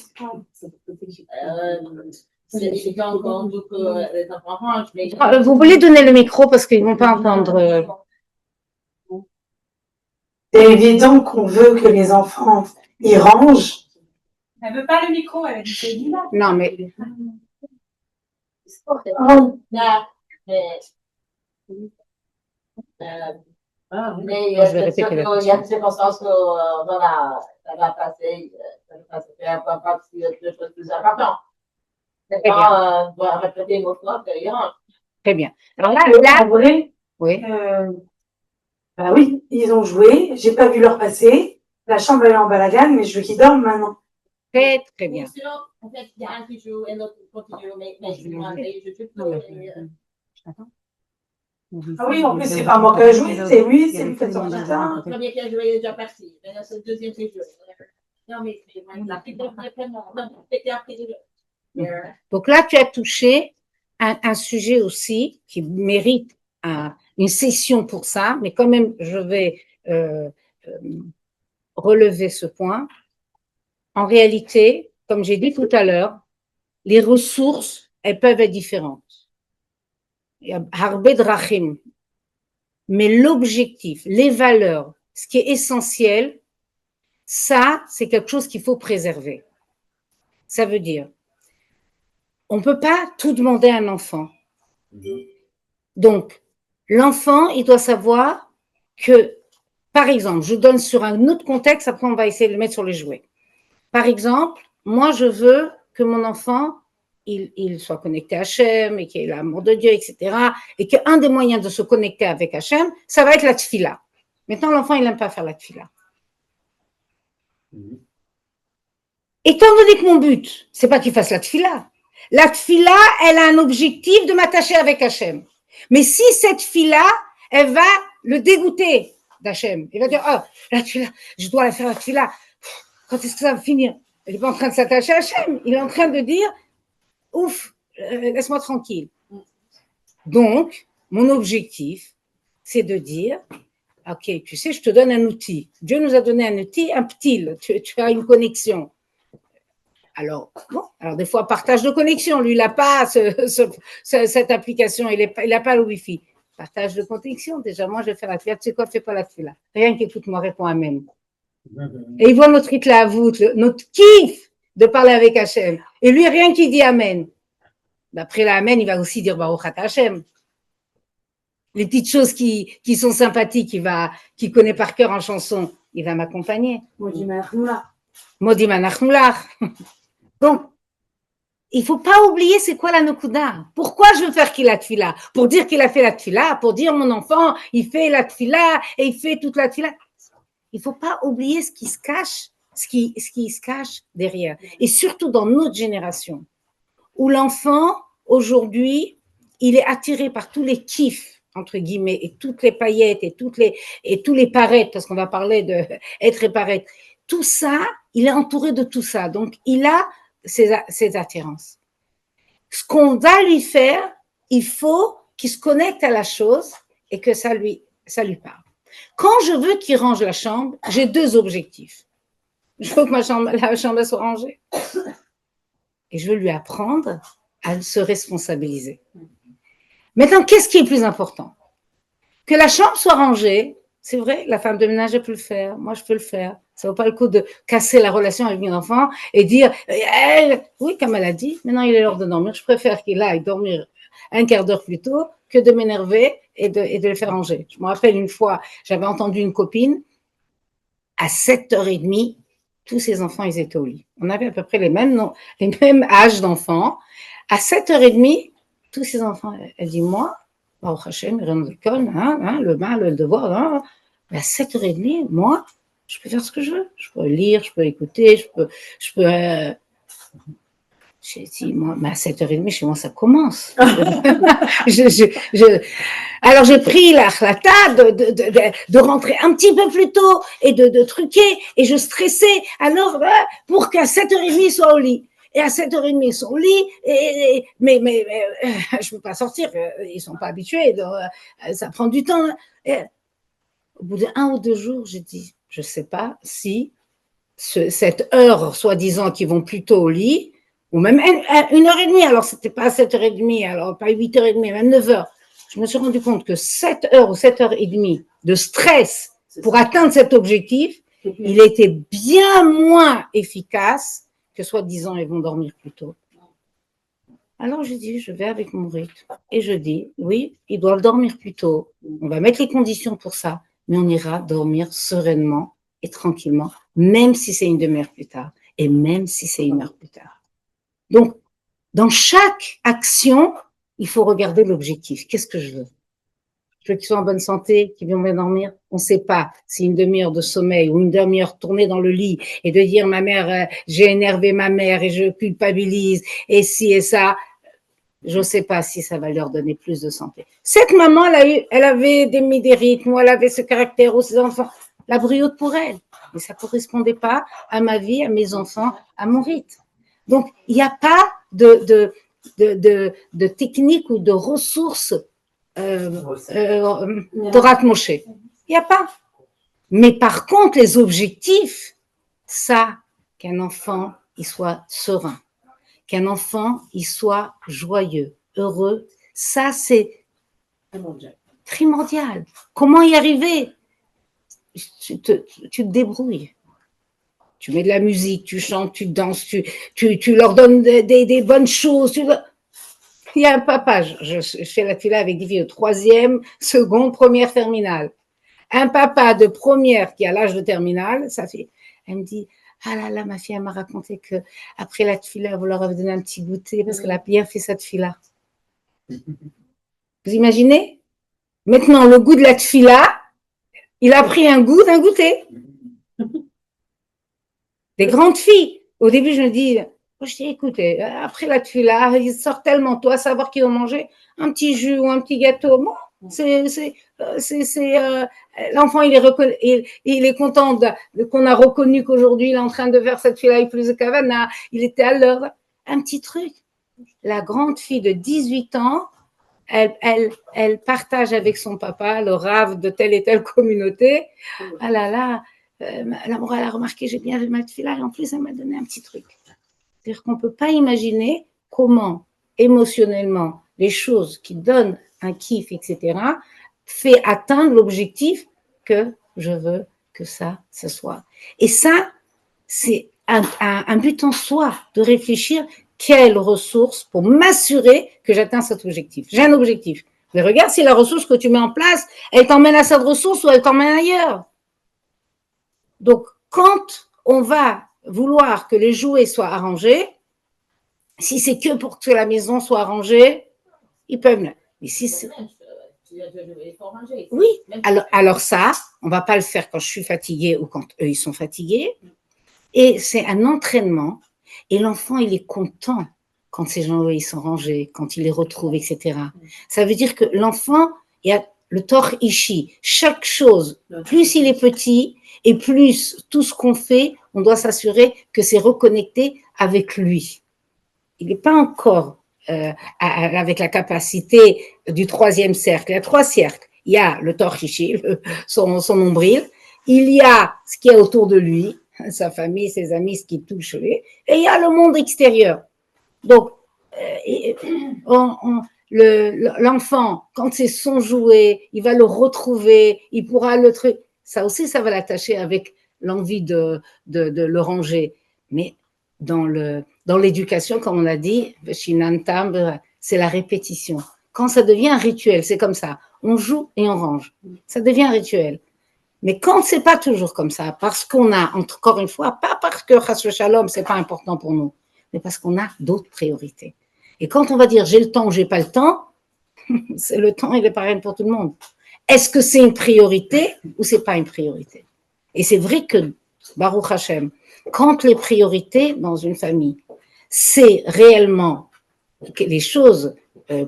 Vous voulez donner le micro parce qu'ils ne vont pas entendre. C'est évident qu'on veut que les enfants y rangent. Elle veut pas le micro, elle a dit c'est là. Non, mais. Mais je vais répéter il y a une circonstance que voilà, ça va passer un peu pas de choses plus importantes. C'est pas doit répéter une autre fois qu'il range. Très bien. Alors En vrai, oui. Bah oui, ils ont joué, j'ai pas vu leur passer. La chambre elle est en balagan, mais je veux qu'ils dorment maintenant. Très, très bien. Sinon, en fait, il y a un qui joue et l'autre continue, mais Ah oui, en plus, c'est pas moi qui ai joué, c'est lui qui fait son guitare. Le premier qui a joué est déjà parti. Maintenant, c'est le deuxième qui joue. Non, mais la petite Donc là, tu as touché un sujet aussi qui mérite une session pour ça, mais quand même, je vais relever ce point. En réalité, comme j'ai dit tout à l'heure, les ressources, elles peuvent être différentes. Il y a harbe drachim, mais l'objectif, les valeurs, ce qui est essentiel, ça, c'est quelque chose qu'il faut préserver. Ça veut dire, on ne peut pas tout demander à un enfant. Donc, l'enfant, il doit savoir que, par exemple, je donne sur un autre contexte, après on va essayer de le mettre sur les jouets. Par exemple, moi, je veux que mon enfant, il soit connecté à Hachem et qu'il ait l'amour de Dieu, etc. Et qu'un des moyens de se connecter avec Hachem, ça va être la tfila. Maintenant, l'enfant, il n'aime pas faire la tfila. Étant donné que mon but, c'est pas qu'il fasse la tfila. La tfila, elle a un objectif de m'attacher avec Hachem. Mais si cette tfila, elle va le dégoûter d'Hachem, il va dire, oh, la tfila, je dois la faire la tfila. Quand est-ce que ça va finir? Il n'est pas en train de s'attacher à Hachem. Il est en train de dire, ouf, laisse-moi tranquille. Donc, mon objectif, c'est de dire, ok, tu sais, je te donne un outil. Dieu nous a donné un outil, un ptil. Tu as une connexion. Alors, bon, alors des fois, partage de connexion. Lui, il n'a pas cette application, il n'a pas le Wi-Fi. Partage de connexion. Déjà, moi, je vais faire la tfila. Tu sais quoi, fais pas la tfila. Rien qu'écoute-moi, réponds Amen. Et il voit notre itla à voûte, notre kiff de parler avec Hachem. Et lui, rien qu'il dit Amen. D'après la Amen, il va aussi dire Baruch Ata Hachem. Les petites choses qui sont sympathiques, qu'il connaît par cœur en chanson, il va m'accompagner. Modi manachnulach. Donc, il ne faut pas oublier c'est quoi la Nokuda. Pourquoi je veux faire qu'il a tfila? Pour dire qu'il a fait la tfila, pour dire mon enfant, il fait la tfila et il fait toute la tfila. Il ne faut pas oublier ce qui se cache, ce qui se cache derrière. Et surtout dans notre génération, où l'enfant, aujourd'hui, il est attiré par tous les kiffs, entre guillemets, et toutes les paillettes, et tous les parettes, parce qu'on va parler d'être et paraître. Tout ça, il est entouré de tout ça. Donc, il a ses attirances. Ce qu'on va lui faire, il faut qu'il se connecte à la chose et que ça lui parle. Quand je veux qu'il range la chambre, j'ai deux objectifs. Je veux que la chambre soit rangée. Et je veux lui apprendre à se responsabiliser. Maintenant, qu'est-ce qui est plus important? Que la chambre soit rangée, c'est vrai, la femme de ménage peut le faire, moi je peux le faire. Ça ne vaut pas le coup de casser la relation avec mon enfant et dire, oui, comme elle a dit, maintenant il est l'heure de dormir, je préfère qu'il aille dormir un quart d'heure plus tôt que de m'énerver et de le faire ranger. Je me rappelle une fois, j'avais entendu une copine, à 7h30, tous ses enfants, ils étaient au lit. On avait à peu près les mêmes âges d'enfants. À 7h30, tous ses enfants, elle dit, moi, au Hachem, le mal, le devoir, à 7h30, moi, je peux faire ce que je veux. Je peux lire, je peux écouter, je peux J'ai dit, moi, mais à 7h30, chez moi, ça commence. Alors, j'ai pris la de rentrer un petit peu plus tôt et de truquer, et je stressais, alors, pour qu'à 7h30, ils soient au lit. Et à 7h30, ils sont au lit, mais je ne peux pas sortir, ils ne sont pas habitués, donc, ça prend du temps. Et, au bout d'1 ou 2 jours, j'ai dit, je ne sais pas si cette heure, soi-disant, qu'ils vont plus tôt au lit, ou même 1h30, alors c'était pas 7h30, alors pas 8h30, même 9h. Je me suis rendu compte que 7h ou 7h30 de stress pour atteindre cet objectif, il était bien moins efficace que soi-disant ils vont dormir plus tôt. Alors je dis, je vais avec mon rythme et je dis, oui, ils doivent dormir plus tôt. On va mettre les conditions pour ça, mais on ira dormir sereinement et tranquillement, même si c'est une demi-heure plus tard et même si c'est 1 heure plus tard. Donc, dans chaque action, il faut regarder l'objectif. Qu'est-ce que je veux? Je veux qu'ils soient en bonne santé, qu'ils vont bien dormir. On ne sait pas si une demi-heure de sommeil ou une demi-heure tournée dans le lit et de dire ma mère, j'ai énervé ma mère et je culpabilise et ci et ça, je ne sais pas si ça va leur donner plus de santé. Cette maman, elle avait des rythmes, elle avait ce caractère où ses enfants, la brioche pour elle. Mais ça ne correspondait pas à ma vie, à mes enfants, à mon rythme. Donc, il n'y a pas de technique ou de ressources Torah Moshe. Il n'y a pas. Mais par contre, les objectifs, ça, qu'un enfant, il soit serein, qu'un enfant, il soit joyeux, heureux, ça, c'est primordial. Comment y arriver? Tu te débrouilles. Tu mets de la musique, tu chantes, tu danses, tu leur donnes des bonnes choses. Il y a un papa, je fais la tefila avec des filles de 3e, 2e, 1re terminale. Un papa de 1re qui a l'âge de terminale, sa fille, elle me dit, ah là là, ma fille, elle m'a raconté que après la tefila, vous leur avez donné un petit goûter parce qu'elle a bien fait sa tefila. Vous imaginez? Maintenant, le goût de la tefila, il a pris un goût d'un goûter. Des grandes filles. Au début, je me dis, écoutez, après la tefila, ils sortent tellement tôt à savoir qu'ils vont manger un petit jus ou un petit gâteau. Bon, l'enfant, il est content qu'on a reconnu qu'aujourd'hui, il est en train de faire cette tefila avec plus de kavana. Il était à l'heure. Un petit truc. La grande fille de 18 ans, elle partage avec son papa le rave de telle et telle communauté. Ah là là, la morale a remarqué, j'ai bien vu ma tefila et en plus, elle m'a donné un petit truc. C'est-à-dire qu'on ne peut pas imaginer comment, émotionnellement, les choses qui donnent un kiff, etc., fait atteindre l'objectif que je veux que ça soit. Et ça, c'est un but en soi, de réfléchir quelles ressources pour m'assurer que j'atteins cet objectif. J'ai un objectif. Mais regarde si la ressource que tu mets en place, elle t'emmène à cette ressource ou elle t'emmène ailleurs. Donc, quand on va vouloir que les jouets soient arrangés, si c'est que pour que la maison soit arrangée, ils peuvent. Mais si c'est... Oui, alors ça, on ne va pas le faire quand je suis fatiguée ou quand eux, ils sont fatigués. Et c'est un entraînement. Et l'enfant, il est content quand ces jouets ils sont rangés, quand il les retrouve, etc. Ça veut dire que l'enfant, il y a le tor ishi. Chaque chose, plus il est petit et plus tout ce qu'on fait, on doit s'assurer que c'est reconnecté avec lui. Il n'est pas encore avec la capacité du 3e cercle. Il y a 3 cercles. Il y a le tor ishi, son nombril. Il y a ce qui est autour de lui, sa famille, ses amis, ce qui touche lui. Et il y a le monde extérieur. Donc, l'enfant, quand c'est son jouet, il va le retrouver, il pourra le truc. Ça aussi, ça va l'attacher avec l'envie de le ranger. Mais dans l'éducation, comme on a dit, c'est la répétition. Quand ça devient un rituel, c'est comme ça. On joue et on range. Ça devient un rituel. Mais quand c'est pas toujours comme ça, parce qu'on a, encore une fois, pas parce que Chas Shalom, c'est pas important pour nous, mais parce qu'on a d'autres priorités. Et quand on va dire j'ai le temps ou j'ai pas le temps, c'est le temps, il est pareil pour tout le monde. Est-ce que c'est une priorité ou c'est pas une priorité? Et c'est vrai que, Baruch Hashem, quand les priorités dans une famille, sait réellement les choses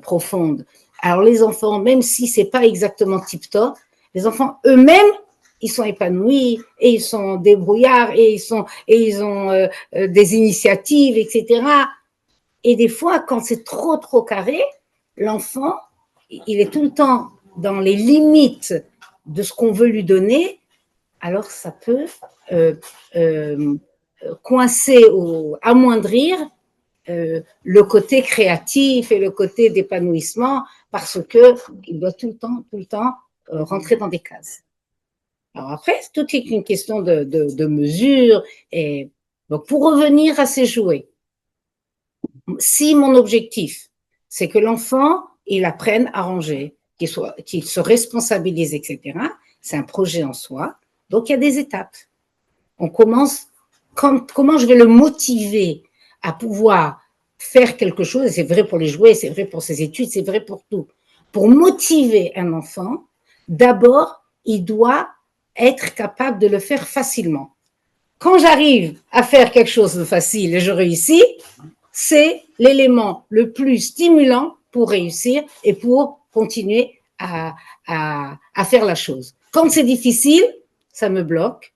profondes, alors les enfants, même si c'est pas exactement tip-top, les enfants eux-mêmes, ils sont épanouis et ils sont débrouillards et ils ont des initiatives, etc. Et des fois, quand c'est trop carré, l'enfant, il est tout le temps dans les limites de ce qu'on veut lui donner, alors ça peut coincer ou amoindrir le côté créatif et le côté d'épanouissement parce qu'il doit tout le temps rentrer dans des cases. Alors après, tout est une question de mesure. Et donc, pour revenir à ces jouets, si mon objectif, c'est que l'enfant, il apprenne à ranger, qu'il se responsabilise, etc., c'est un projet en soi. Donc, il y a des étapes. On commence, comment je vais le motiver à pouvoir faire quelque chose, et c'est vrai pour les jouets, c'est vrai pour ses études, c'est vrai pour tout. Pour motiver un enfant, d'abord, il doit être capable de le faire facilement. Quand j'arrive à faire quelque chose de facile et je réussis, c'est l'élément le plus stimulant pour réussir et pour continuer à faire la chose. Quand c'est difficile, ça me bloque.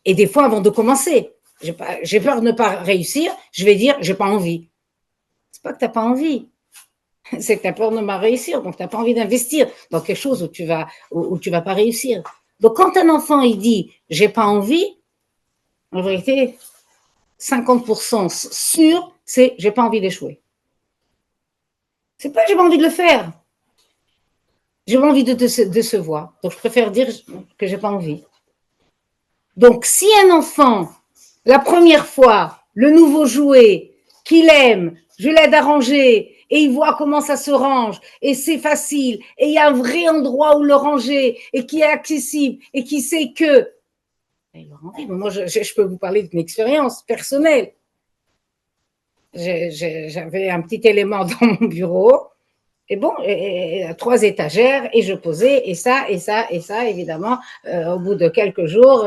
Et des fois, avant de commencer, j'ai peur de ne pas réussir, je vais dire, j'ai pas envie. C'est pas que t'as pas envie, c'est que t'as peur de ne pas réussir, donc t'as pas envie d'investir dans quelque chose où tu vas pas réussir. Donc, quand un enfant, il dit, j'ai pas envie, en vérité, 50% sûr, c'est j'ai pas envie d'échouer. C'est pas j'ai pas envie de le faire. J'ai pas envie de décevoir. Donc, je préfère dire que j'ai pas envie. Donc, si un enfant, la première fois, le nouveau jouet qu'il aime, je l'aide à ranger et il voit comment ça se range et c'est facile et il y a un vrai endroit où le ranger et qui est accessible et qui sait que il aura envie. Moi, je peux vous parler d'une expérience personnelle. J'avais un petit élément dans mon bureau et bon, et 3 étagères et je posais et ça, évidemment, au bout de quelques jours,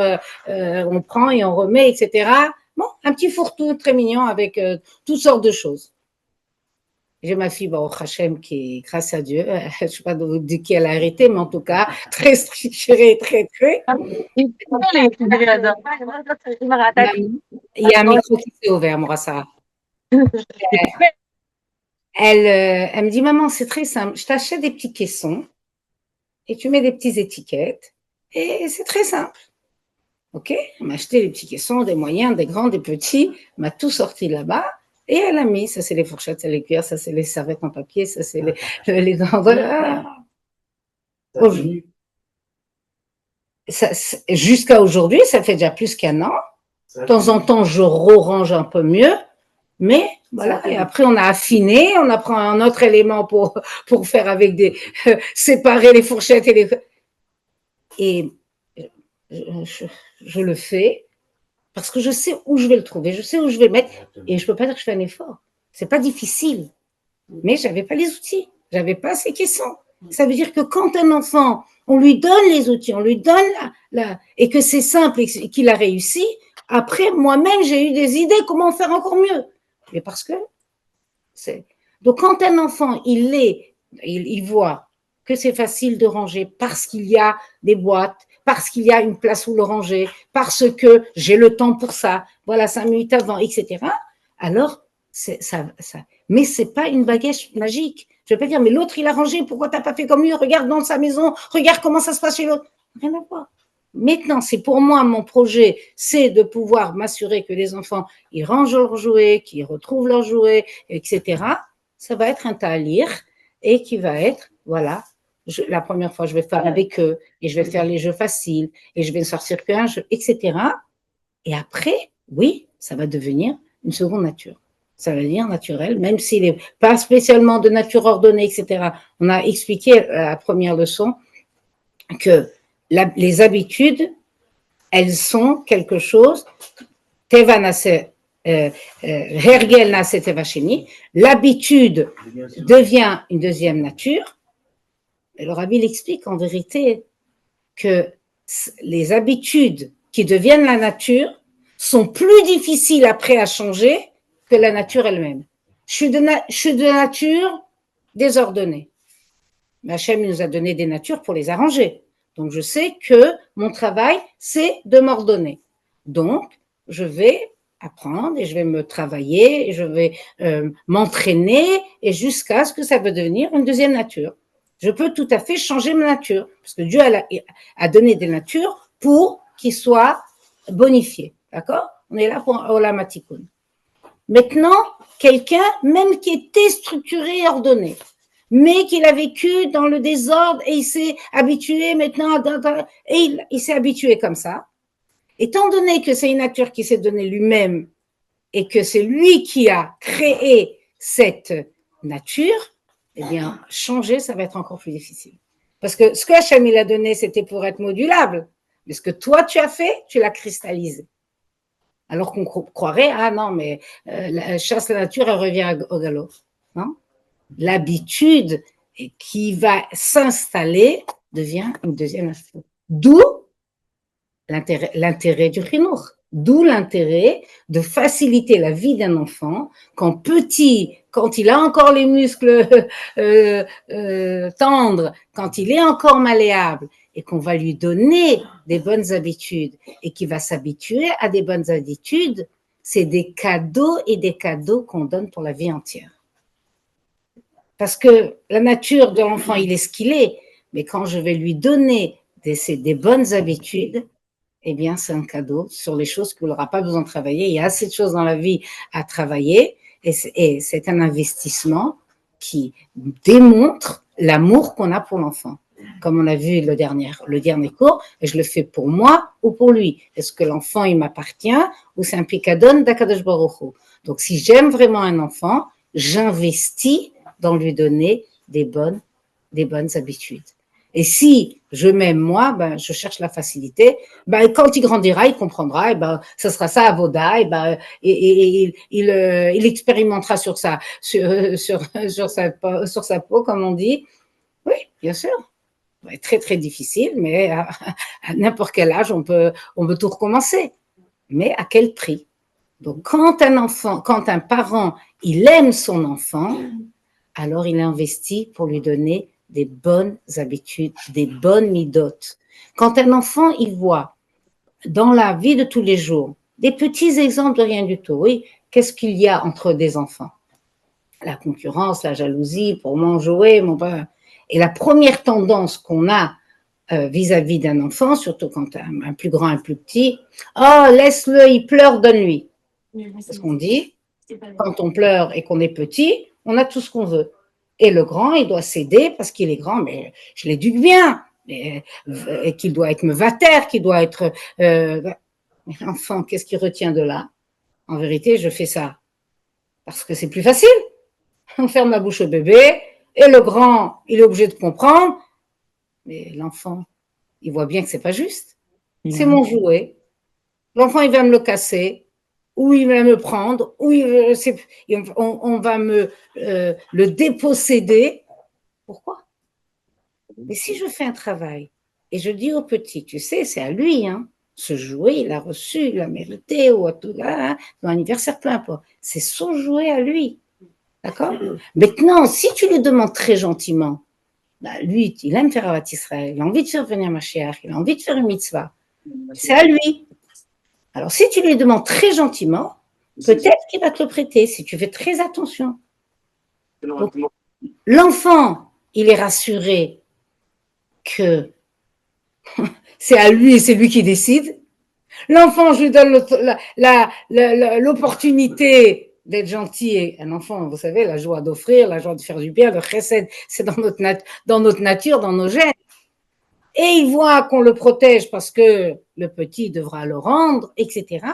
on prend et on remet, etc. Bon, un petit fourre-tout très mignon avec toutes sortes de choses. J'ai ma fille, au Hachem, qui, grâce à Dieu, je ne sais pas de qui elle a hérité, mais en tout cas, très structurée, très. Il y a un micro qui s'est ouvert, Mourassa. Elle me dit, maman, c'est très simple, je t'achète des petits caissons et tu mets des petites étiquettes et c'est très simple. Ok, elle m'a acheté des petits caissons, des moyens, des grands, des petits, elle m'a tout sorti là-bas. Et elle a mis, ça c'est les fourchettes, c'est les cuillères, ça c'est les serviettes en papier, ça c'est les dents. Voilà. Jusqu'à aujourd'hui, ça fait déjà plus qu'1 an. De temps en temps, je range un peu mieux, mais voilà. Et après, on a affiné, on apprend un autre élément pour faire avec séparer les fourchettes et les. Et je le fais. Parce que je sais où je vais le trouver, je sais où je vais le mettre, et je ne peux pas dire que je fais un effort. Ce n'est pas difficile, mais je n'avais pas les outils, je n'avais pas ces caissons. Ça veut dire que quand un enfant, on lui donne les outils, on lui donne et que c'est simple et qu'il a réussi, après, moi-même, j'ai eu des idées comment faire encore mieux. Mais parce que donc, quand un enfant, il voit que c'est facile de ranger parce qu'il y a des boîtes, parce qu'il y a une place où le ranger, parce que j'ai le temps pour ça, voilà, 5 minutes avant, etc. Alors, ça. Mais c'est pas une baguette magique. Je vais pas dire, mais l'autre, il a rangé, pourquoi t'as pas fait comme lui? Regarde dans sa maison, regarde comment ça se passe chez l'autre. Rien à voir. Maintenant, c'est pour moi, mon projet, c'est de pouvoir m'assurer que les enfants, ils rangent leurs jouets, qu'ils retrouvent leurs jouets, etc. Ça va être un talir et qui va être, voilà, la première fois, je vais faire avec eux et je vais faire les jeux faciles et je vais sortir qu'un jeu, etc. Et après, oui, ça va devenir une seconde nature. Ça va devenir naturel, même s'il n'est pas spécialement de nature ordonnée, etc. On a expliqué à la première leçon que les habitudes, elles sont quelque chose, Teva Nassé, Hergel Nassé Teva Sheni, l'habitude devient une deuxième nature. Et le Rabbi l'explique en vérité que les habitudes qui deviennent la nature sont plus difficiles après à changer que la nature elle-même. Je suis de nature désordonnée. Mais Hachem nous a donné des natures pour les arranger. Donc, je sais que mon travail, c'est de m'ordonner. Donc, je vais apprendre et je vais me travailler et je vais m'entraîner et jusqu'à ce que ça va devenir une deuxième nature. Je peux tout à fait changer ma nature parce que Dieu a donné des natures pour qu'ils soient bonifiés. D'accord? On est là pour Olam HaTikun. Maintenant, quelqu'un, même qui était structuré et ordonné, mais qu'il a vécu dans le désordre et il s'est habitué maintenant, et il s'est habitué comme ça, étant donné que c'est une nature qui s'est donnée lui-même et que c'est lui qui a créé cette nature, eh bien, changer, ça va être encore plus difficile. Parce que ce que Hachem il a donné, c'était pour être modulable. Mais ce que toi, tu as fait, tu l'as cristallisé. Alors qu'on croirait, ah non, mais chasse la nature, elle revient au galop. Non? L'habitude qui va s'installer devient une deuxième nature. D'où l'intérêt du chinour. D'où l'intérêt de faciliter la vie d'un enfant quand il a encore les muscles tendres, quand il est encore malléable et qu'on va lui donner des bonnes habitudes et qu'il va s'habituer à des bonnes habitudes, c'est des cadeaux et des cadeaux qu'on donne pour la vie entière. Parce que la nature de l'enfant, il est ce qu'il est, mais quand je vais lui donner des bonnes habitudes, eh bien, c'est un cadeau sur les choses qu'il n'aura pas besoin de travailler. Il y a assez de choses dans la vie à travailler et c'est un investissement qui démontre l'amour qu'on a pour l'enfant. Comme on a vu le dernier cours, je le fais pour moi ou pour lui. Est-ce que l'enfant, il m'appartient ou c'est un picadon d'Akadosh Baruch Hu? Donc, si j'aime vraiment un enfant, j'investis dans lui donner des bonnes habitudes. Et si je m'aime moi, ben, je cherche la facilité. Ben, quand il grandira, il comprendra. Et ben, ça sera ça Avoda. Et ben, il expérimentera sur sa peau, comme on dit. Oui, bien sûr. Ça va être très très difficile, mais à n'importe quel âge, on peut tout recommencer. Mais à quel prix? Donc, quand un parent, il aime son enfant, alors il investit pour lui donner des bonnes habitudes, des bonnes midotes. Quand un enfant, il voit dans la vie de tous les jours des petits exemples de rien du tout, oui, qu'est-ce qu'il y a entre des enfants? La concurrence, la jalousie, pour m'en jouer, et la première tendance qu'on a vis-à-vis d'un enfant, surtout quand un plus grand, un plus petit, oh, laisse-le, il pleure, donne-lui. C'est ce qu'on dit. Quand on pleure et qu'on est petit, on a tout ce qu'on veut. Et le grand, il doit céder parce qu'il est grand, mais je l'éduque bien, et qu'il doit être mevater, qu'il doit être... Mais l'enfant, qu'est-ce qui retient de là? En vérité, je fais ça parce que c'est plus facile. On ferme la bouche au bébé, et le grand, il est obligé de comprendre, mais l'enfant, il voit bien que c'est pas juste. C'est mon jouet. L'enfant, il va me le casser, ou il va me prendre, ou on va me le déposséder. Pourquoi? Mais si je fais un travail et je dis au petit, tu sais, c'est à lui, hein, ce jouet, il a reçu, il a mérité, ou à tout là, hein, dans l'anniversaire, peu importe. C'est son jouet à lui. D'accord? Maintenant, si tu lui demandes très gentiment, bah, lui, il aime faire Avat Israël, il a envie de faire venir Mashiach, il a envie de faire une mitzvah. C'est à lui. Alors, si tu lui demandes très gentiment, peut-être qu'il va te le prêter, si tu fais très attention. Donc, l'enfant, il est rassuré que c'est à lui, c'est lui qui décide. L'enfant, je lui donne l'opportunité d'être gentil. Et un enfant, vous savez, la joie d'offrir, la joie de faire du bien, le chesed, c'est dans notre nature, dans nos gènes. Et il voit qu'on le protège parce que le petit devra le rendre, etc.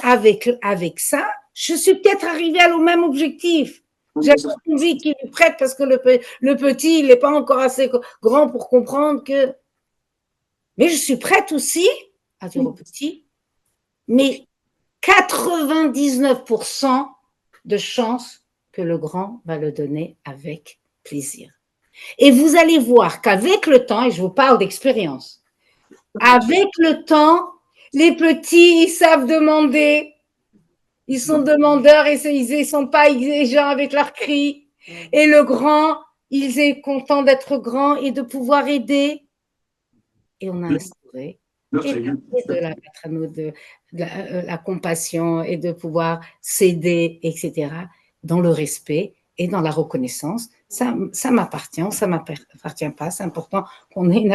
Avec ça, je suis peut-être arrivée au même objectif. J'ai envie qu'il lui prête parce que le petit, il n'est pas encore assez grand pour comprendre que... Mais je suis prête aussi à dire au petit, mais 99% de chances que le grand va le donner avec plaisir. Et vous allez voir qu'avec le temps, et je vous parle d'expérience, avec le temps, les petits, ils savent demander. Ils sont demandeurs et ils ne sont pas exigeants avec leurs cris. Et le grand, il est content d'être grand et de pouvoir aider. Et on a instauré de la compassion et de pouvoir s'aider, etc., dans le respect et dans la reconnaissance. Ça m'appartient ou ça ne m'appartient pas. C'est important qu'on ait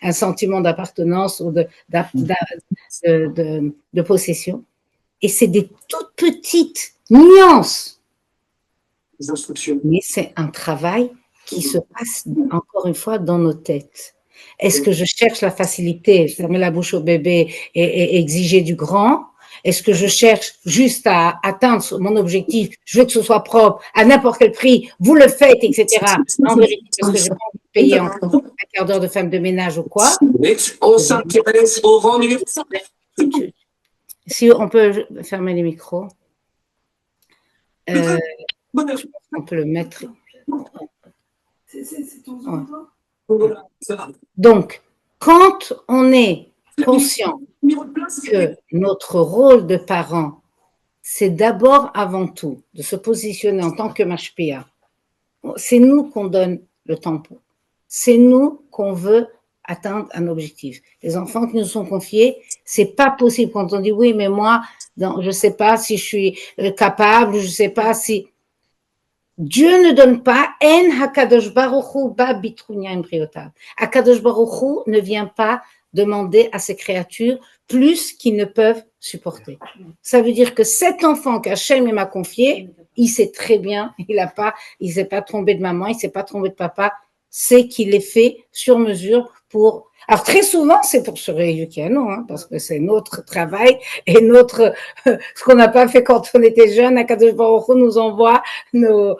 un sentiment d'appartenance ou de possession. Et c'est des toutes petites nuances. Mais c'est un travail qui se passe, encore une fois, dans nos têtes. Est-ce que je cherche la facilité, fermer la bouche au bébé et exiger du grand? Est-ce que je cherche juste à atteindre mon objectif? Je veux que ce soit propre, à n'importe quel prix, vous le faites, etc. En vérité, parce que je n'ai pas envie de payer un quart d'heure de femme de ménage ou quoi. Si on peut fermer les micros. On peut le mettre. Donc, quand on est conscient que notre rôle de parent, c'est d'abord, avant tout, de se positionner en tant que mashpia, c'est nous qu'on donne le tempo. C'est nous qu'on veut atteindre un objectif. Les enfants qui nous sont confiés, c'est pas possible quand on dit oui, mais moi, je sais pas si je suis capable, je sais pas si. Dieu ne donne pas en hakadosh baruch hu ba bitrunya embryotav. Hakadosh baruch hu ne vient pas demander à ses créatures plus qu'ils ne peuvent supporter. Ça veut dire que cet enfant qu'Hachem m'a confié, il sait très bien, il s'est pas trompé de maman, il s'est pas trompé de papa, c'est qu'il est fait sur mesure pour. Alors très souvent, c'est pour se rééduquer, non, parce que c'est notre travail et ce qu'on n'a pas fait quand on était jeune. Akadosh Baruch Hu nous envoie nos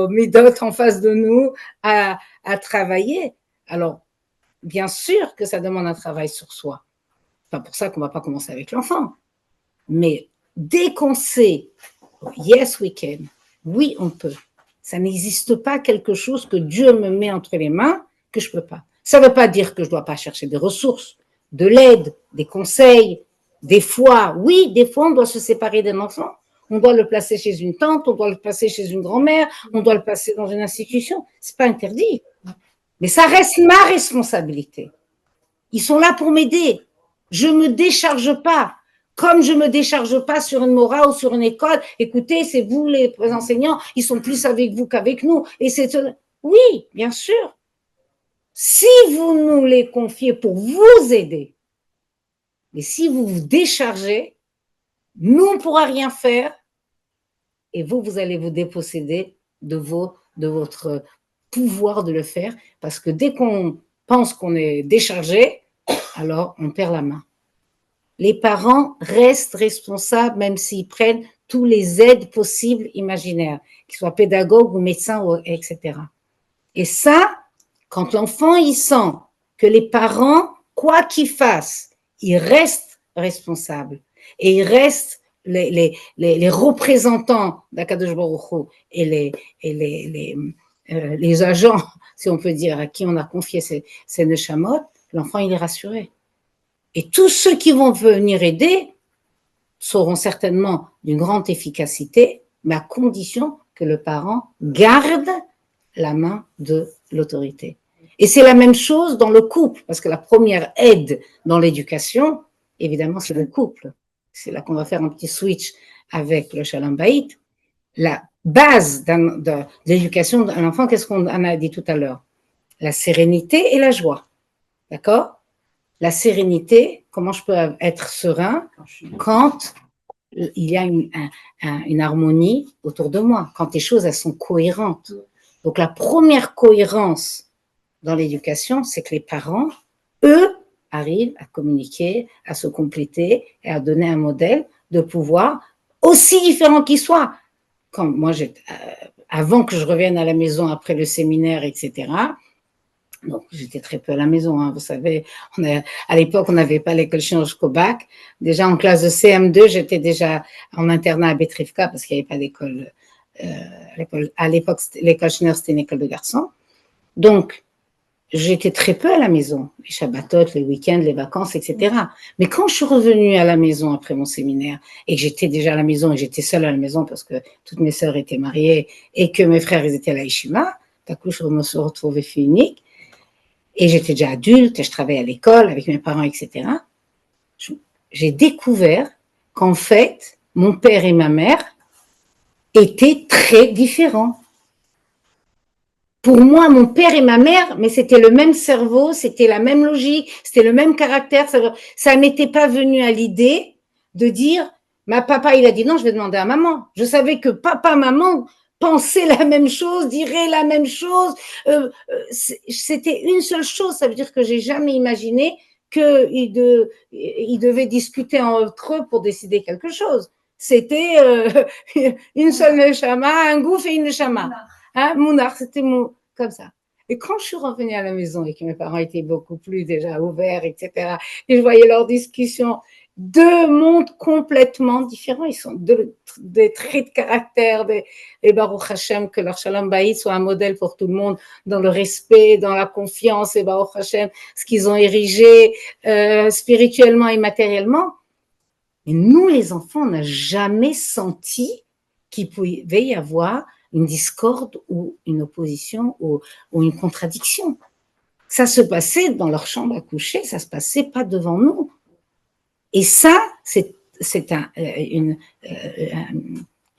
midotes en face de nous à travailler. Alors, bien sûr que ça demande un travail sur soi. C'est pas pour ça qu'on va pas commencer avec l'enfant. Mais dès qu'on sait, yes we can, oui on peut. Ça n'existe pas quelque chose que Dieu me met entre les mains que je peux pas. Ça ne veut pas dire que je ne dois pas chercher des ressources, de l'aide, des conseils. Des fois, oui, des fois, on doit se séparer d'un enfant. On doit le placer chez une tante, on doit le placer chez une grand-mère, on doit le placer dans une institution. Ce n'est pas interdit. Mais ça reste ma responsabilité. Ils sont là pour m'aider. Je ne me décharge pas. Comme je ne me décharge pas sur une mora ou sur une école. Écoutez, c'est vous les enseignants, ils sont plus avec vous qu'avec nous. Et c'est oui, bien sûr. Si vous nous les confiez pour vous aider, mais si vous vous déchargez, nous, on ne pourra rien faire et vous allez vous déposséder de votre pouvoir de le faire parce que dès qu'on pense qu'on est déchargé, alors on perd la main. Les parents restent responsables même s'ils prennent tous les aides possibles, imaginaires, qu'ils soient pédagogues ou médecins, etc. Et ça, quand l'enfant, il sent que les parents, quoi qu'ils fassent, ils restent responsables et ils restent les représentants d'Akadosh Baruch Hu et les agents, si on peut dire, à qui on a confié ces neshamot, l'enfant, il est rassuré. Et tous ceux qui vont venir aider seront certainement d'une grande efficacité, mais à condition que le parent garde la main de l'autorité. Et c'est la même chose dans le couple, parce que la première aide dans l'éducation, évidemment, c'est le couple. C'est là qu'on va faire un petit switch avec le Shalom Bayit. La base de l'éducation d'un enfant, qu'est-ce qu'on en a dit tout à l'heure? La sérénité et la joie. D'accord? La sérénité, comment je peux être serein quand il y a une harmonie autour de moi, quand les choses elles sont cohérentes. Donc la première cohérence dans l'éducation, c'est que les parents, eux, arrivent à communiquer, à se compléter et à donner un modèle de pouvoir aussi différent qu'il soit. Quand moi, avant que je revienne à la maison après le séminaire, etc., donc j'étais très peu à la maison, hein, vous savez, à l'époque, on n'avait pas l'école chinoise jusqu'au bac. Déjà en classe de CM2, j'étais déjà en internat à Betrivka parce qu'il n'y avait pas d'école. À l'époque, l'école chinoise, c'était une école de garçons. Donc, j'étais très peu à la maison, les shabbatotes, les week-ends, les vacances, etc. Mais quand je suis revenue à la maison après mon séminaire et que j'étais déjà à la maison et j'étais seule à la maison parce que toutes mes sœurs étaient mariées et que mes frères ils étaient à la yeshiva, d'un coup je me suis retrouvée fille unique et j'étais déjà adulte et je travaillais à l'école avec mes parents, etc. J'ai découvert qu'en fait, mon père et ma mère étaient très différents. Pour moi, mon père et ma mère, mais c'était le même cerveau, c'était la même logique, c'était le même caractère. Ça m'était pas venu à l'idée de dire, ma papa, il a dit non, je vais demander à maman. Je savais que papa, maman pensaient la même chose, diraient la même chose. C'était une seule chose. Ça veut dire que j'ai jamais imaginé qu'ils devaient discuter entre eux pour décider quelque chose. C'était une seule neshama, un gouffre et une neshama. Hein, Mounar, c'était comme ça. Et quand je suis revenue à la maison et que mes parents étaient beaucoup plus déjà ouverts, etc., et je voyais leurs discussions, deux mondes complètement différents. Ils sont des traits de caractère, et Baruch Hashem, que leur Shalom Bayit soit un modèle pour tout le monde dans le respect, dans la confiance, et Baruch Hashem, ce qu'ils ont érigé spirituellement et matériellement. Mais nous, les enfants, on n'a jamais senti qu'il pouvait y avoir une discorde ou une opposition ou une contradiction. Ça se passait dans leur chambre à coucher, ça se passait pas devant nous. Et ça, c'est une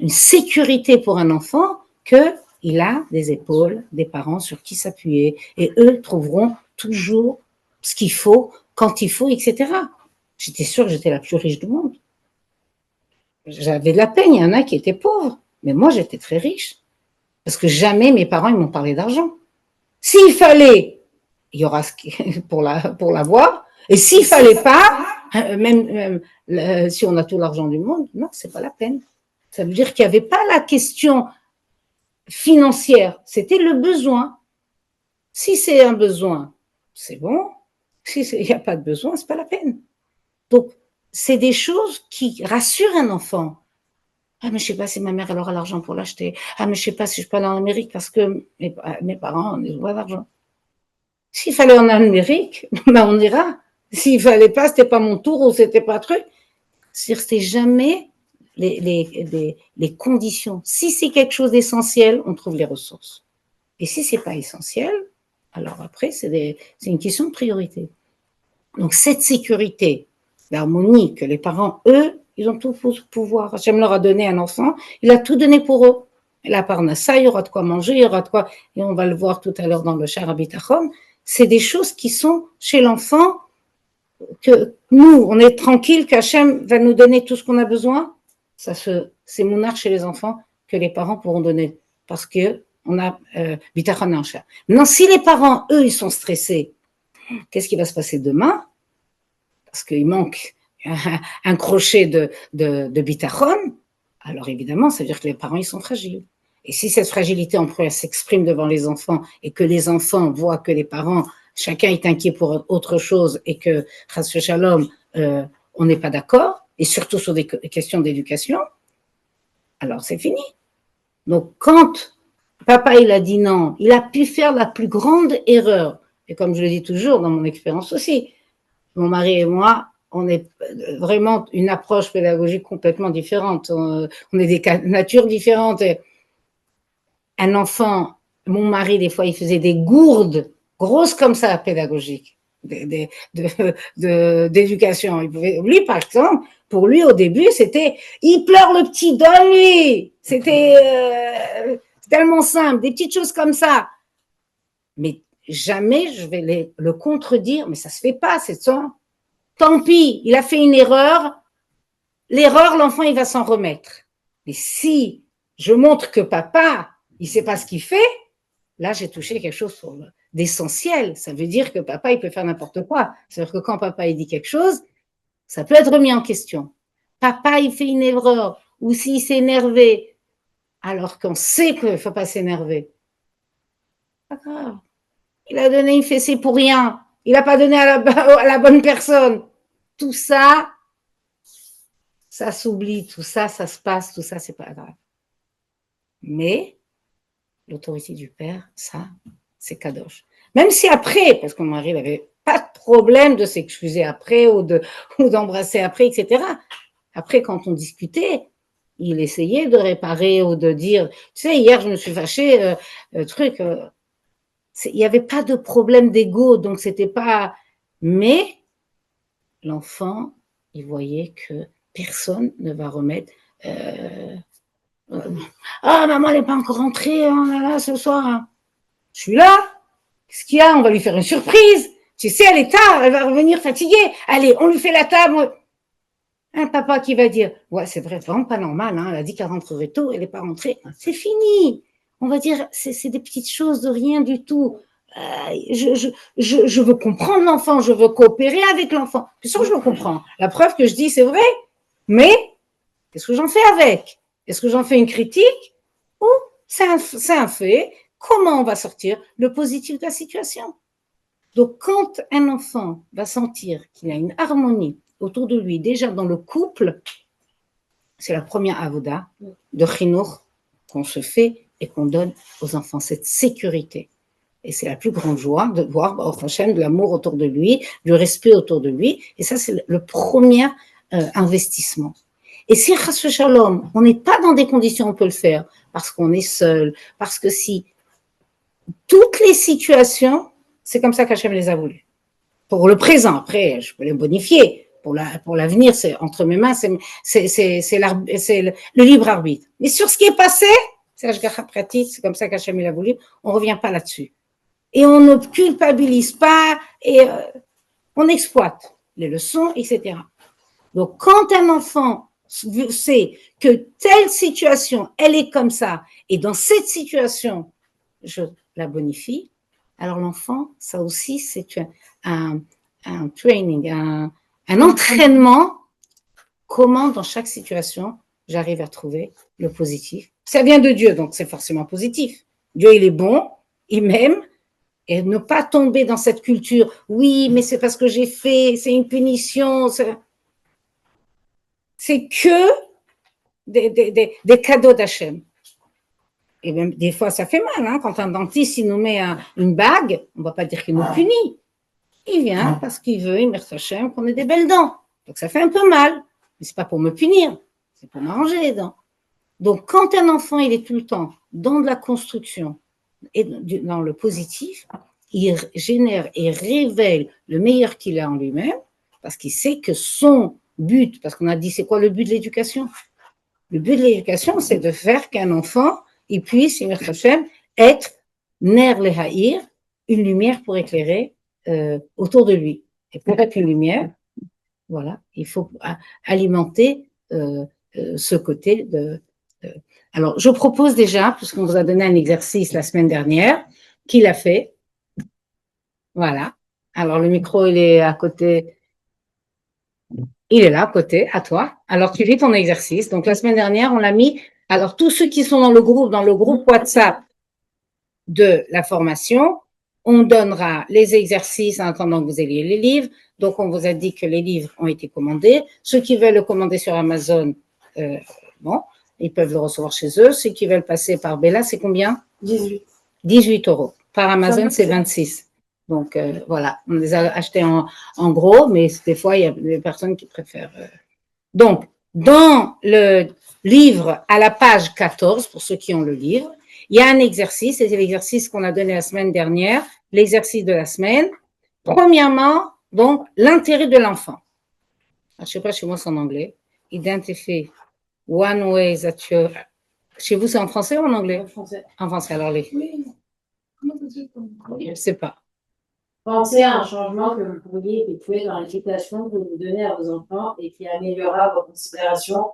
sécurité pour un enfant qu'il a des épaules, des parents sur qui s'appuyer, et eux trouveront toujours ce qu'il faut, quand il faut, etc. J'étais sûre que j'étais la plus riche du monde. J'avais de la peine, il y en a qui étaient pauvres, mais moi j'étais très riche. Parce que jamais mes parents ils m'ont parlé d'argent. S'il fallait, il y aura pour l'avoir. Et s'il fallait pas, même si on a tout l'argent du monde, non, c'est pas la peine. Ça veut dire qu'il n'y avait pas la question financière, c'était le besoin. Si c'est un besoin, c'est bon. Si il n'y a pas de besoin, c'est pas la peine. Donc, c'est des choses qui rassurent un enfant. Ah, mais je sais pas si ma mère elle aura l'argent pour l'acheter. Ah, mais je sais pas si je peux aller en Amérique parce que mes parents n'ont pas d'argent. S'il fallait en Amérique, ben on ira. S'il fallait pas, c'était pas mon tour ou c'était pas truc. C'était jamais les conditions. Si c'est quelque chose d'essentiel, on trouve les ressources. Et si c'est pas essentiel, alors après, c'est une question de priorité. Donc, cette sécurité, l'harmonie que les parents, eux, ils ont tout pouvoir. Hachem leur a donné un enfant, il a tout donné pour eux. La parnassa, il y aura de quoi manger, il y aura de quoi, et on va le voir tout à l'heure dans le Shara Bitachon, c'est des choses qui sont chez l'enfant, que nous, on est tranquille qu'Hachem va nous donner tout ce qu'on a besoin. C'est monarque chez les enfants que les parents pourront donner, parce que on a Bitachon en chat. Maintenant, si les parents, eux, ils sont stressés, qu'est-ce qui va se passer demain? Parce qu'il manque un crochet de bitachon, alors évidemment, ça veut dire que les parents, ils sont fragiles. Et si cette fragilité en première s'exprime devant les enfants et que les enfants voient que les parents, chacun est inquiet pour autre chose et que, chas shalom, on n'est pas d'accord, et surtout sur des questions d'éducation, alors c'est fini. Donc quand papa, il a dit non, il a pu faire la plus grande erreur. Et comme je le dis toujours dans mon expérience aussi, mon mari et moi, on est vraiment une approche pédagogique complètement différente. On est des natures différentes. Un enfant, mon mari, des fois, il faisait des gourdes grosses comme ça, pédagogiques, d'éducation. Lui, par exemple, pour lui, au début, c'était, il pleure le petit, donne-lui. C'était tellement simple, des petites choses comme ça. Mais jamais je vais le contredire, mais ça se fait pas, c'est ça. Tant pis, il a fait une erreur. L'erreur, l'enfant, il va s'en remettre. Mais si je montre que papa, il sait pas ce qu'il fait, là, j'ai touché quelque chose d'essentiel. Ça veut dire que papa, il peut faire n'importe quoi. C'est-à-dire que quand papa, il dit quelque chose, ça peut être remis en question. Papa, il fait une erreur, ou s'il s'est énervé, alors qu'on sait qu'il ne faut pas s'énerver. Pas grave. Il a donné une fessée pour rien. Il n'a pas donné à la bonne personne. Tout ça, ça s'oublie, tout ça, ça se passe, tout ça, c'est pas grave. Mais l'autorité du père, ça, c'est kadosh. Même si après, parce que mon mari n'avait pas de problème de s'excuser après ou d'embrasser après, etc. Après, quand on discutait, il essayait de réparer ou de dire, tu sais, hier je me suis fâchée, truc. Il n'y avait pas de problème d'ego, donc c'était pas. Mais l'enfant, il voyait que personne ne va remettre. Ah, maman n'est pas encore rentrée, oh là là, ce soir. Hein. Je suis là. Qu'est-ce qu'il y a? On va lui faire une surprise. Tu sais, elle est tard, elle va revenir fatiguée. Allez, on lui fait la table. Un papa qui va dire, ouais, c'est vrai, vraiment pas normal, hein, elle a dit qu'elle rentrerait tôt, elle n'est pas rentrée. C'est fini. On va dire, c'est des petites choses de rien du tout. Je veux comprendre l'enfant, je veux coopérer avec l'enfant. Bien sûr que je le comprends. La preuve que je dis, c'est vrai. Mais, qu'est-ce que j'en fais avec? Est-ce que j'en fais une critique? Ou c'est un fait? Comment on va sortir le positif de la situation? Donc, quand un enfant va sentir qu'il y a une harmonie autour de lui, déjà dans le couple, c'est la première avoda de chinour qu'on se fait et qu'on donne aux enfants, cette sécurité. Et c'est la plus grande joie de voir au prochain de l'amour autour de lui, du respect autour de lui. Et ça, c'est le premier investissement. Et si, chas shalom, on n'est pas dans des conditions où on peut le faire, parce qu'on est seul, parce que si toutes les situations, c'est comme ça qu'Hachem les a voulu. Pour le présent, après, je peux les bonifier. Pour l'avenir, c'est entre mes mains, c'est le libre arbitre. Mais sur ce qui est passé, c'est Hashgacha pratique, c'est comme ça qu'Hachem a voulu, on ne revient pas là-dessus. Et on ne culpabilise pas et on exploite les leçons, etc. Donc, quand un enfant sait que telle situation, elle est comme ça, et dans cette situation, je la bonifie, alors l'enfant, ça aussi, c'est un training, un entraînement, comment dans chaque situation, j'arrive à trouver le positif. Ça vient de Dieu, donc c'est forcément positif. Dieu, il est bon, il m'aime, et ne pas tomber dans cette culture, oui, mais c'est parce que j'ai fait, c'est une punition, c'est que des cadeaux d'Hachem. Et même des fois, ça fait mal, hein, quand un dentiste, il nous met une bague, on ne va pas dire qu'il nous punit. Il vient parce qu'il veut, il merci Hachem, qu'on ait des belles dents. Donc ça fait un peu mal, mais ce n'est pas pour me punir, c'est pour m'arranger les dents. Donc quand un enfant, il est tout le temps dans de la construction et dans le positif, il génère et révèle le meilleur qu'il a en lui-même, parce qu'il sait que son but, parce qu'on a dit, c'est quoi le but de l'éducation? Le but de l'éducation, c'est de faire qu'un enfant, il puisse, merci Hachem, être ner lehaïr, une lumière pour éclairer autour de lui. Et pour être une lumière, voilà, il faut alimenter ce côté de. Alors, je propose déjà, puisqu'on vous a donné un exercice la semaine dernière, qu'il a fait. Voilà. Alors, le micro, il est à côté. Il est là, à côté, à toi. Alors, tu lis ton exercice. Donc, la semaine dernière, on l'a mis. Alors, tous ceux qui sont dans le groupe WhatsApp de la formation, on donnera les exercices en attendant que vous ayez les livres. Donc, on vous a dit que les livres ont été commandés. Ceux qui veulent le commander sur Amazon, bon, ils peuvent le recevoir chez eux. Ceux qui veulent passer par Bella, c'est combien? 18. 18 €. Par Amazon, c'est 26. Donc, voilà, on les a achetés en gros, mais des fois, il y a des personnes qui préfèrent. Donc, dans le livre, à la page 14, pour ceux qui ont le livre, il y a un exercice, et c'est l'exercice qu'on a donné la semaine dernière, l'exercice de la semaine. Premièrement, donc, l'intérêt de l'enfant. Je ne sais pas, chez moi, c'est en anglais. Identify one way that you... Chez vous, c'est en français ou en anglais? En français. En français, alors les... Oui. Je ne sais pas. Pensez à un changement que vous pourriez effectuer dans l'éducation que vous donnez à vos enfants et qui améliorera vos considérations